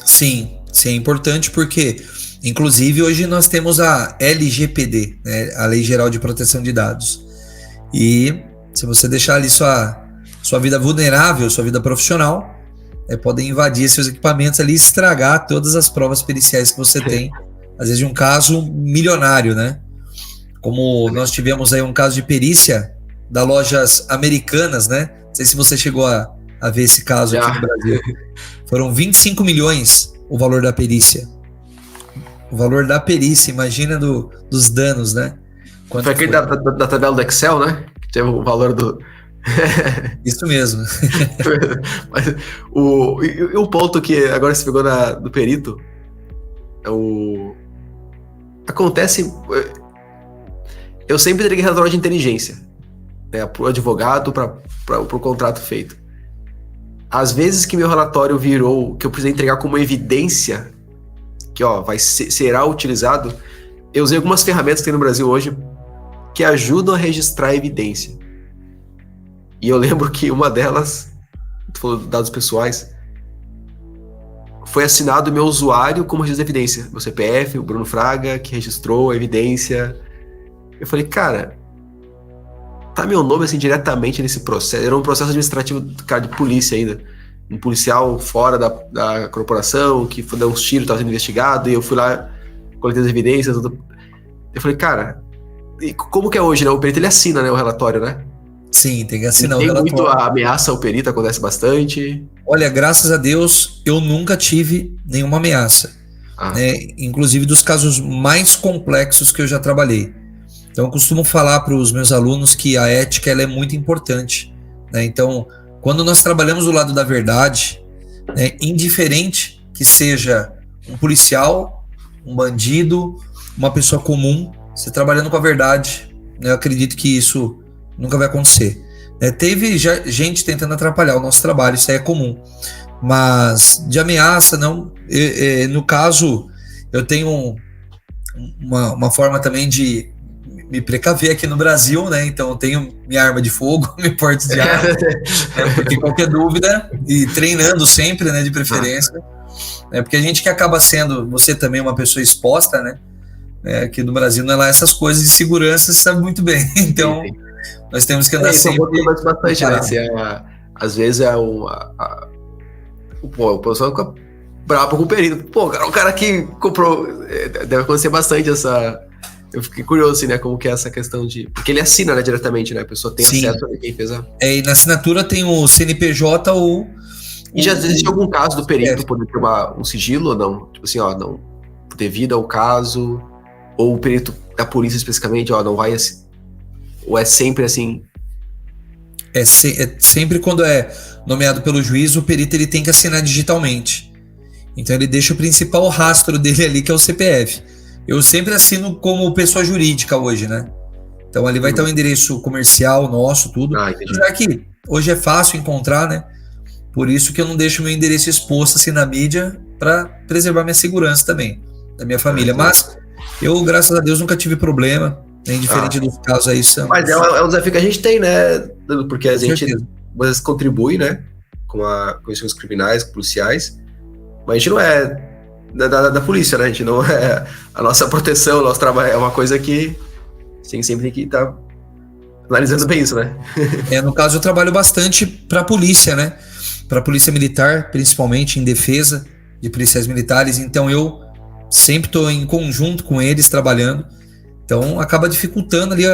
Sim, é importante porque, inclusive, hoje nós temos a LGPD, né? A Lei Geral de Proteção de Dados. E se você deixar ali sua vida vulnerável, sua vida profissional, podem invadir seus equipamentos ali e estragar todas as provas periciais que você tem, às vezes de um caso milionário, né? Como nós tivemos aí um caso de perícia da Lojas Americanas, né? Não sei se você chegou a ver esse caso aqui no Brasil. Foram 25 milhões o valor da perícia. O valor da perícia, imagina dos danos, né? Quanto foi aquele da tabela do Excel, né? Que teve o valor do... Isso mesmo. Mas o ponto que agora você pegou do perito, acontece... Eu sempre entreguei relatório de inteligência, né, para o advogado, para o contrato feito. Às vezes que meu relatório virou, que eu precisei entregar como evidência, que será utilizado, eu usei algumas ferramentas que tem no Brasil hoje que ajudam a registrar a evidência. E eu lembro que uma delas, tô falando de dados pessoais, foi assinado meu usuário como registro de evidência. Meu CPF, o Bruno Fraga, que registrou a evidência. Eu falei, cara, tá meu nome assim diretamente nesse processo. Era um processo administrativo, cara, de polícia ainda. Um policial fora da corporação, que foi dar uns tiros, estava sendo investigado, e eu fui lá, coletei as evidências. Eu falei, cara, e como que é hoje, né? O perito, ele assina, né, o relatório, né? Sim, tem que assinar o relatório. Tem muito relatório. a ameaça ao perito, acontece bastante. Olha, graças a Deus, eu nunca tive nenhuma ameaça. Né? Inclusive dos casos mais complexos que eu já trabalhei. Então, eu costumo falar para os meus alunos que a ética ela é muito importante. Né? Então, quando nós trabalhamos do lado da verdade, né, indiferente que seja um policial, um bandido, uma pessoa comum, você trabalhando com a verdade, né, eu acredito que isso nunca vai acontecer. Teve já gente tentando atrapalhar o nosso trabalho, isso aí é comum. Mas de ameaça, não. No caso, eu tenho uma forma também de me precaver aqui no Brasil, né? Então eu tenho minha arma de fogo, meu porte de arma, porque qualquer dúvida, e treinando sempre, né, de preferência, porque a gente que acaba sendo, você também uma pessoa exposta, né? Aqui no Brasil não é lá essas coisas de segurança, você sabe muito bem. Então nós temos que andar sempre... bastante, né? Às vezes o pessoal fica bravo com o perito. Pô, o cara que comprou... Deve acontecer bastante essa... Eu fiquei curioso, assim, né? Como que é essa questão de... Porque ele assina, né, diretamente, né? A pessoa tem acesso a quem fez a... E na assinatura tem o CNPJ ou... E já existe algum caso do perito poder ter um sigilo ou não? Tipo assim, não... Devido ao caso... Ou o perito da polícia especificamente, não vai assim... Ou é sempre assim? É sempre quando é nomeado pelo juiz, o perito ele tem que assinar digitalmente. Então ele deixa o principal rastro dele ali, que é o CPF. Eu sempre assino como pessoa jurídica hoje, né? Então ali vai estar o endereço comercial nosso, tudo. Já que hoje é fácil encontrar, né? Por isso que eu não deixo meu endereço exposto assim na mídia, para preservar minha segurança também, da minha família. Mas eu, graças a Deus, nunca tive problema, nem diferente dos casos aí. Mas é um desafio que a gente tem, né? Porque a gente às vezes contribui, né? Com os criminais, com policiais, mas a gente não é da polícia, né? A gente não é... A nossa proteção, o nosso trabalho é uma coisa que a gente sempre tem que estar analisando bem isso, né? No caso, eu trabalho bastante para a polícia, né? Para a polícia militar, principalmente em defesa de policiais militares. Então, eu sempre estou em conjunto com eles trabalhando. Então, acaba dificultando ali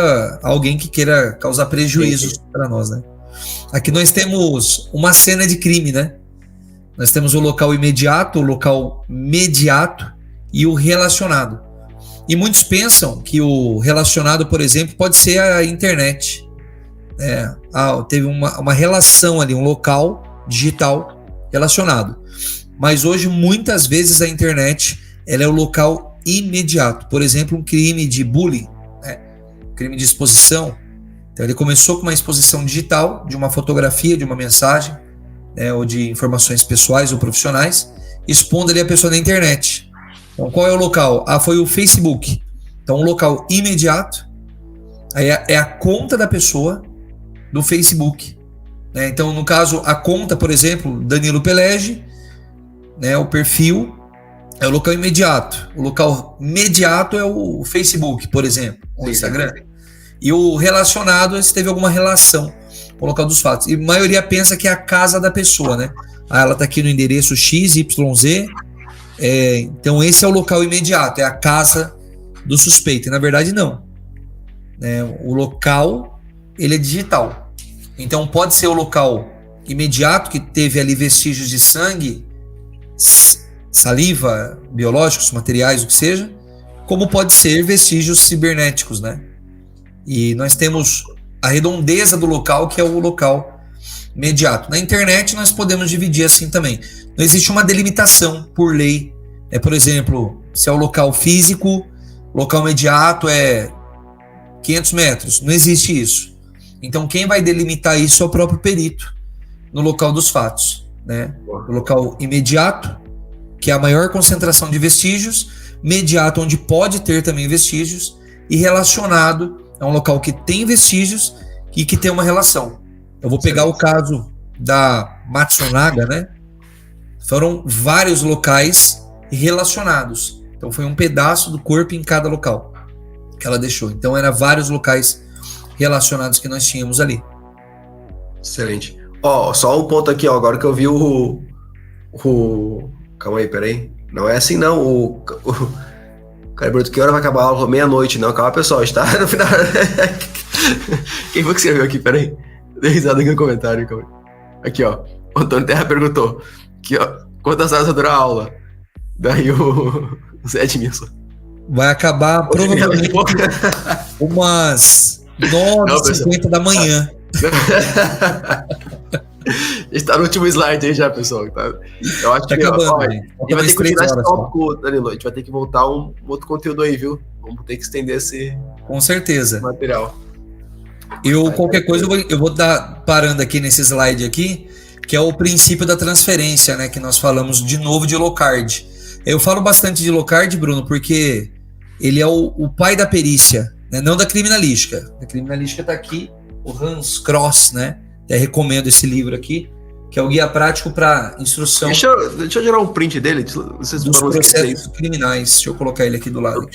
alguém que queira causar prejuízos para nós, né? Aqui nós temos uma cena de crime, né? Nós temos o local imediato, o local mediato e o relacionado. E muitos pensam que o relacionado, por exemplo, pode ser a internet. Teve uma relação ali, um local digital relacionado. Mas hoje, muitas vezes, a internet ela é o local imediato. Por exemplo, um crime de bullying, né? Crime de exposição. Então, ele começou com uma exposição digital de uma fotografia, de uma mensagem, ou de informações pessoais ou profissionais, expondo ali a pessoa na internet. Então, qual é o local? Foi o Facebook. Então, um local imediato aí é a conta da pessoa do Facebook. Né? Então, no caso, a conta, por exemplo, Danilo Pelegi, né, o perfil é o local imediato. O local imediato é o Facebook, por exemplo, o Instagram. E o relacionado, se teve alguma relação com o local dos fatos. E a maioria pensa que é a casa da pessoa, né? Ela está aqui no endereço XYZ. Então esse é o local imediato, é a casa do suspeito. E na verdade não. O local ele é digital. Então pode ser o local imediato que teve ali vestígios de sangue, saliva, biológicos, materiais, o que seja, como pode ser vestígios cibernéticos, né? E nós temos a redondeza do local, que é o local imediato. Na internet nós podemos dividir assim também. Não existe uma delimitação por lei. Por exemplo, se é o local físico, local imediato é 500 metros. Não existe isso. Então quem vai delimitar isso é o próprio perito no local dos fatos, né? O local imediato, que é a maior concentração de vestígios, mediato, onde pode ter também vestígios, e relacionado é um local que tem vestígios e que tem uma relação. Eu vou pegar o caso da Matsunaga, né? Foram vários locais relacionados. Então foi um pedaço do corpo em cada local que ela deixou. Então eram vários locais relacionados que nós tínhamos ali. Excelente. Só um ponto aqui, agora que eu vi o... Calma aí, peraí. Não é assim, não. O cara perguntou que hora vai acabar a aula? Meia-noite, não. Calma, pessoal, está no final. Quem foi que escreveu aqui? Peraí. Dei risada aqui no comentário. Calma aí. Aqui, ó. O Antônio Terra perguntou que, quantas horas vai durar a aula? Daí o Zé Edmilson. Vai acabar provavelmente umas 9h50 da manhã. Está no último slide aí já, pessoal. Tá? Eu acho que acabando, a gente vai ter que continuar esse tópico, Danilo. A gente vai ter que voltar um outro conteúdo aí, viu? Vamos ter que estender esse com certeza material. Qualquer coisa eu vou dar parando aqui nesse slide aqui, que é o princípio da transferência, né? Que nós falamos de novo de Locard. Eu falo bastante de Locard, Bruno, porque ele é o pai da perícia, né? Não da criminalística. A criminalística está aqui, o Hans Cross, né? Eu recomendo esse livro aqui, que é o guia prático para instrução. Deixa eu gerar um print dele. Dos processos criminais. Deixa eu colocar ele aqui do lado.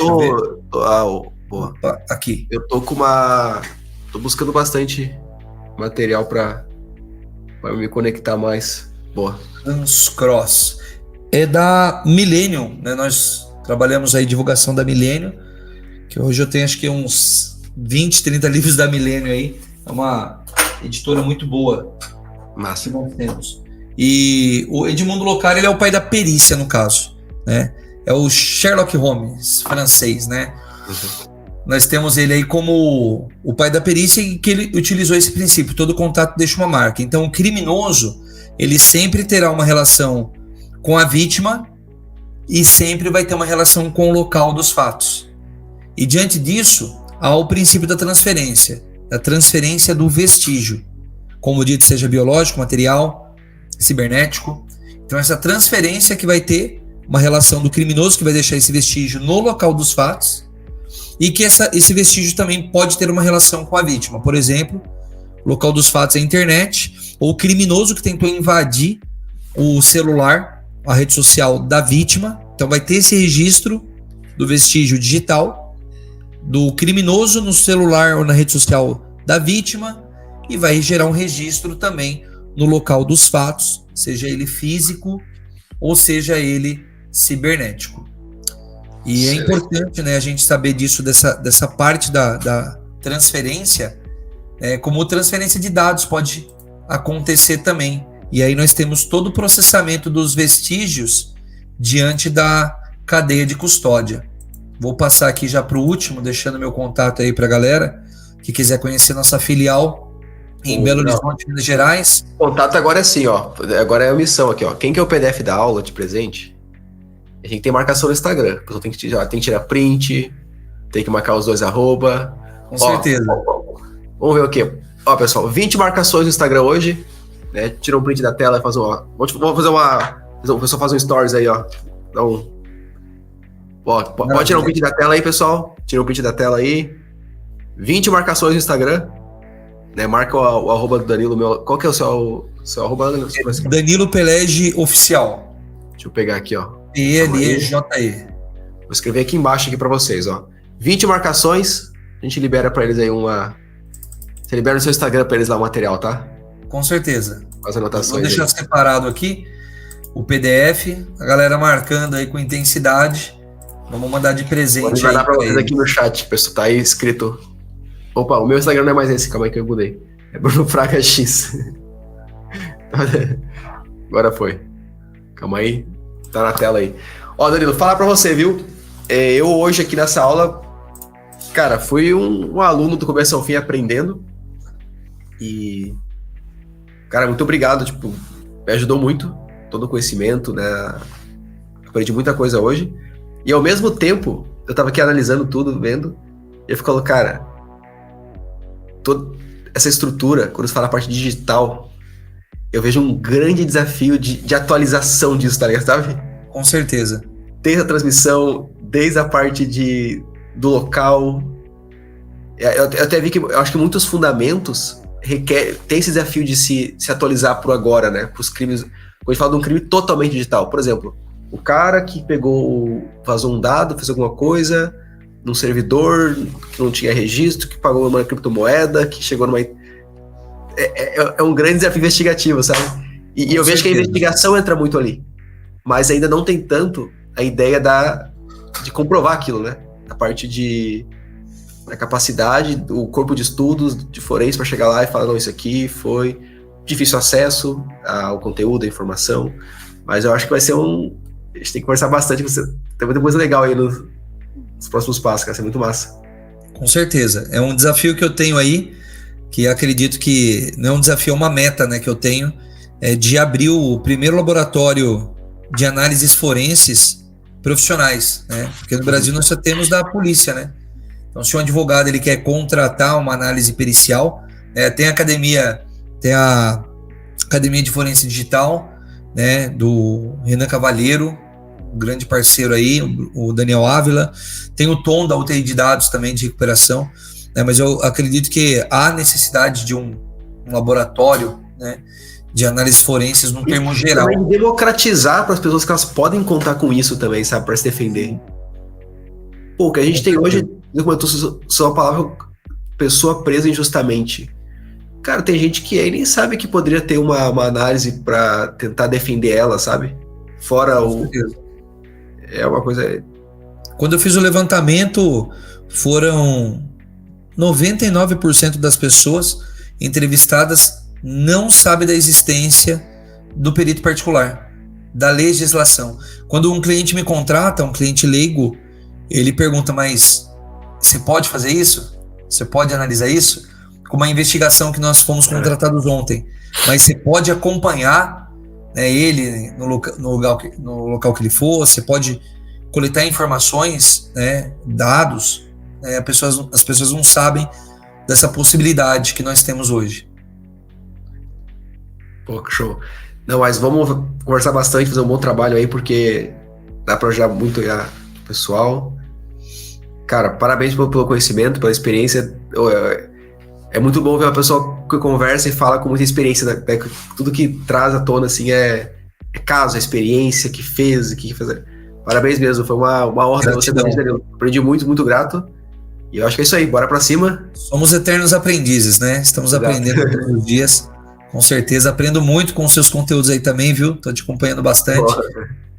Boa. Aqui. Eu tô tô buscando bastante material para me conectar mais. Boa. Hans Cross. É da Millennium, né? Nós trabalhamos aí divulgação da Millennium, que hoje eu tenho acho que uns 20, 30 livros da Millennium aí. É uma editora muito boa. Massa. Que nós temos. E o Edmundo Locard, ele é o pai da perícia, no caso, né? É o Sherlock Holmes francês, né? Uhum. Nós temos ele aí como o pai da perícia, e que ele utilizou esse princípio: todo contato deixa uma marca. Então o criminoso, ele sempre terá uma relação com a vítima e sempre vai ter uma relação com o local dos fatos. E diante disso, há o princípio da transferência do vestígio, como dito, seja biológico, material, cibernético. Então essa transferência que vai ter uma relação do criminoso, que vai deixar esse vestígio no local dos fatos, e que esse vestígio também pode ter uma relação com a vítima. Por exemplo, o local dos fatos é a internet, ou o criminoso que tentou invadir o celular, a rede social da vítima. Então vai ter esse registro do vestígio digital do criminoso no celular ou na rede social da vítima, e vai gerar um registro também no local dos fatos, seja ele físico ou seja ele cibernético. E é importante, né, a gente saber disso, dessa parte da transferência, como transferência de dados pode acontecer também. E aí nós temos todo o processamento dos vestígios diante da cadeia de custódia. Vou passar aqui já para o último, deixando meu contato aí para a galera que quiser conhecer nossa filial em Belo Horizonte, Minas Gerais. O contato agora é assim, ó. Agora é a missão aqui, ó. Quem quer o PDF da aula de presente, a gente tem marcação no Instagram. A pessoa tem que tirar print, tem que marcar os 2 arroba. Com certeza. Vamos ver o quê? Ó, pessoal, 20 marcações no Instagram hoje, né? Tira um print da tela e faz uma... Vamos fazer uma... O pessoal faz um stories aí, ó. Dá um... Pode tirar um print da tela aí, pessoal. Tira um print da tela aí. 20 marcações no Instagram. Né? Marca o arroba do Danilo. Qual que é o seu arroba? Danilo Pelege Oficial. Deixa eu pegar aqui, ó. P-L-E-J-E. Vou escrever aqui embaixo aqui pra vocês, ó. 20 marcações. A gente libera pra eles aí uma... Você libera no seu Instagram pra eles lá o material, tá? Com certeza. Faz anotações. Vou deixar separado aqui o PDF. A galera marcando aí com intensidade. Vamos mandar de presente. Vou mandar pra vocês aqui no chat, pessoal. Tá aí escrito Opa, o meu Instagram não é mais esse, calma aí que eu mudei. É Bruno Fraga X. Agora foi. Calma aí, tá na tela aí. Ó, Danilo, falar pra você, viu? Eu hoje aqui nessa aula, cara, fui um aluno do começo ao fim aprendendo. E, cara, muito obrigado, tipo, me ajudou muito, todo o conhecimento, né? Aprendi muita coisa hoje. E ao mesmo tempo, eu tava aqui analisando tudo, vendo, e eu fico falando, cara, toda essa estrutura, quando você fala a parte digital, eu vejo um grande desafio de atualização disso, tá ligado? Sabe? Com certeza. Desde a transmissão, desde a parte do local. Eu até vi que eu acho que muitos fundamentos tem esse desafio de se atualizar pro agora, né? Para os crimes. Quando a gente fala de um crime totalmente digital, por exemplo, o cara que vazou um dado, fez alguma coisa num servidor que não tinha registro, que pagou uma criptomoeda, que chegou numa. É um grande desafio investigativo, sabe? E eu vejo que a investigação entra muito ali. Mas ainda não tem tanto a ideia de comprovar aquilo, né? A parte da capacidade do corpo de estudos de forense para chegar lá e falar, não, isso aqui foi difícil acesso ao conteúdo, à informação. Mas eu acho que vai ser a gente tem que conversar bastante com você. Tem muita coisa legal aí nos próximos passos, cara. Vai ser muito massa. Com certeza. É um desafio que eu tenho aí, que acredito que não é um desafio, é uma meta, né, que eu tenho, de abrir o primeiro laboratório de análises forenses profissionais, né? Porque no Brasil nós só temos da polícia, né? Então, se um advogado ele quer contratar uma análise pericial, tem a academia de forense digital, né, do Renan Cavalheiro, um grande parceiro aí, o Daniel Ávila, tem o Tom da UTI de dados também de recuperação, né, mas eu acredito que há necessidade de um laboratório, né, de análises forenses num termo geral. Também democratizar para as pessoas que elas podem contar com isso também, sabe, para se defender. Pô, o que a gente tem hoje, como eu tô só a palavra pessoa presa injustamente. Cara, tem gente que aí nem sabe que poderia ter uma análise para tentar defender ela, sabe? Fora o... É uma coisa... Quando eu fiz o levantamento, foram 99% das pessoas entrevistadas não sabe da existência do perito particular, da legislação. Quando um cliente me contrata, um cliente leigo, ele pergunta, mas você pode fazer isso? Você pode analisar isso? Como a investigação que nós fomos contratados ontem. Mas você pode acompanhar, né, ele no local que ele for, você pode coletar informações, né, dados, né, as pessoas não sabem dessa possibilidade que nós temos hoje. Pô, show. Não, mas vamos conversar bastante, fazer um bom trabalho aí, porque dá para ajudar muito o pessoal. Cara, parabéns pelo conhecimento, pela experiência. É muito bom ver uma pessoa que conversa e fala com muita experiência, né? Tudo que traz à tona, assim, é caso, a experiência que fez, que fazer. Parabéns mesmo, foi uma honra você também, Danilo. Aprendi muito, muito grato. E eu acho que é isso aí, bora pra cima. Somos eternos aprendizes, né? Estamos aprendendo todos os dias. Com certeza, aprendo muito com os seus conteúdos aí também, viu? Tô te acompanhando bastante. Boa.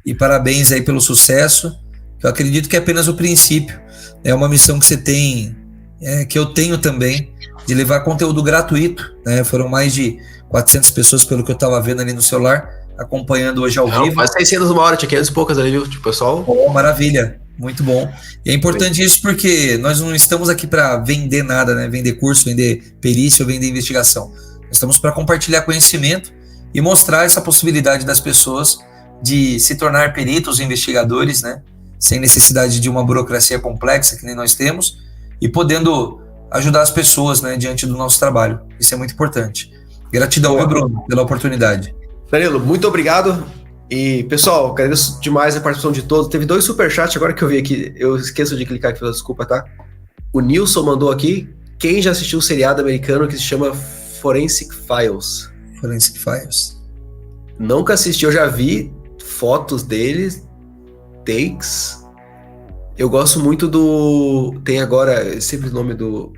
E parabéns aí pelo sucesso. Eu acredito que é apenas o princípio. É uma missão que você tem, que eu tenho também, de levar conteúdo gratuito, né? Foram mais de 400 pessoas, pelo que eu estava vendo ali no celular, acompanhando hoje ao vivo. Quase 600 uma hora, tinha 500 e poucas ali, viu? Tipo, pessoal. Oh, maravilha, muito bom. E é importante isso porque nós não estamos aqui para vender nada, né? Vender curso, vender perícia ou vender investigação. Nós estamos para compartilhar conhecimento e mostrar essa possibilidade das pessoas de se tornar peritos, investigadores, né? Sem necessidade de uma burocracia complexa que nem nós temos e podendo ajudar as pessoas, né, diante do nosso trabalho. Isso é muito importante. Gratidão, viu, Bruno, pela oportunidade. Danilo, muito obrigado. E, pessoal, agradeço demais a participação de todos. Teve 2 superchats agora que eu vi aqui. Eu esqueço de clicar aqui, desculpa, tá? O Nilson mandou aqui. Quem já assistiu o seriado americano que se chama Forensic Files? Forensic Files. Nunca assisti, eu já vi fotos deles, takes. Eu gosto muito tem agora, sempre o nome do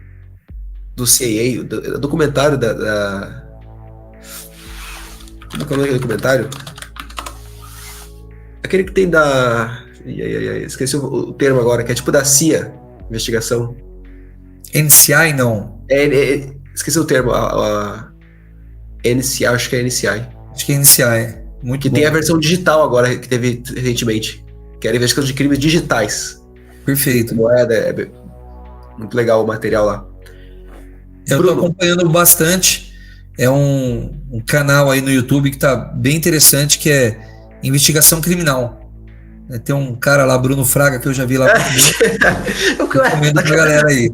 CIA, do documentário como é que é o nome daquele documentário? Aquele que tem esqueci o termo agora, que é tipo da CIA, investigação. NCI, não. Esqueci o termo. NCI, acho que é NCI. Acho que é NCI. Muito que bom. Tem a versão digital agora, que teve recentemente. Que era investigação de crimes digitais. Perfeito. Moeda, é muito legal o material lá. Eu tô acompanhando bastante. É um canal aí no YouTube que tá bem interessante, que é Investigação Criminal. Tem um cara lá, Bruno Fraga, que eu já vi lá. Recomendo pra galera aí.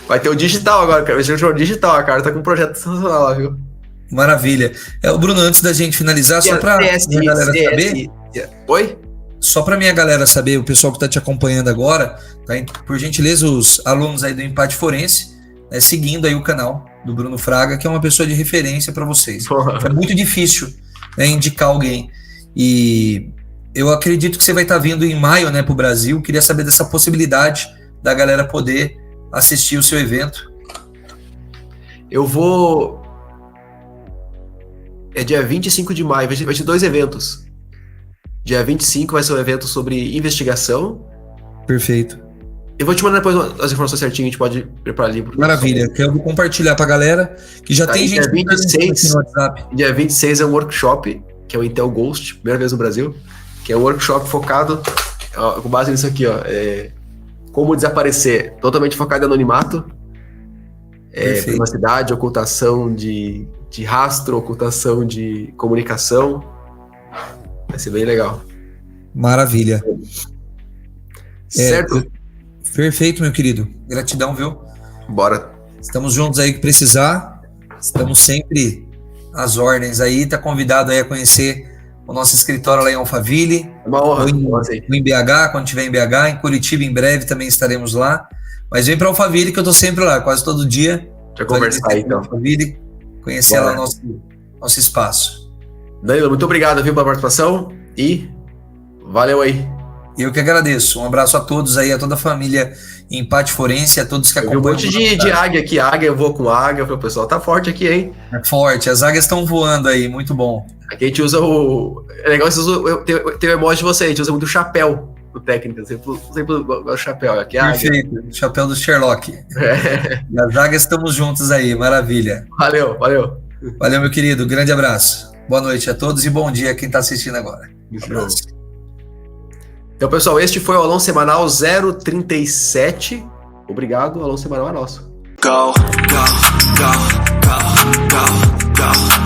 Vai ter o digital agora, cara. Vai ser o digital, a cara tá com um projeto sensacional lá, viu? Maravilha. O Bruno, antes da gente finalizar, só pra minha galera saber. Oi? Só pra minha galera saber, o pessoal que tá te acompanhando agora, tá? Por gentileza, os alunos aí do Empate Forense, seguindo aí o canal do Bruno Fraga, que é uma pessoa de referência para vocês. É muito difícil, né, indicar alguém. E eu acredito que você vai estar vindo em maio, né, pro Brasil. Queria saber dessa possibilidade da galera poder assistir o seu evento. Eu vou... É dia 25 de maio, vai ter 2 eventos. Dia 25 vai ser um evento sobre investigação. Perfeito. Eu vou te mandar depois as informações certinho, a gente pode preparar ali. Maravilha, que eu vou compartilhar pra galera, que já tem gente dia 26, no WhatsApp. Dia 26 é um workshop, que é o Intel Ghost, primeira vez no Brasil, que é um workshop focado, com base nisso aqui, como desaparecer, totalmente focado em anonimato, privacidade, ocultação de rastro, ocultação de comunicação. Vai ser bem legal. Maravilha. Certo? Perfeito, meu querido. Gratidão, viu? Bora. Estamos juntos aí que precisar. Estamos sempre às ordens aí. Tá convidado aí a conhecer o nosso escritório lá em Alphaville. É uma honra. Em BH, quando estiver em BH. Em Curitiba, em breve, também estaremos lá. Mas vem para Alphaville, que eu tô sempre lá, quase todo dia. Deixa eu conversar aí, então. Alphaville, conhecer lá nosso espaço. Danilo, muito obrigado, viu, pela participação e valeu aí. Eu que agradeço. Um abraço a todos aí, a toda a família Empate Forense, a todos que acompanham. Um monte de águia aqui, águia, eu vou com águia. O pessoal tá forte aqui, hein? É forte, as águias estão voando aí, muito bom. Aqui a gente usa É legal, tem o emoji de vocês, a gente usa muito chapéu no técnico, sempre o chapéu. Aqui é perfeito, águia. Chapéu do Sherlock. E as águias estamos juntos aí, maravilha. Valeu. Valeu, meu querido, grande abraço. Boa noite a todos e bom dia a quem tá assistindo agora. Um abraço. Então, pessoal, este foi o Aulão Semanal 037. Obrigado, o Aulão Semanal é nosso. Go, go, go, go, go, go.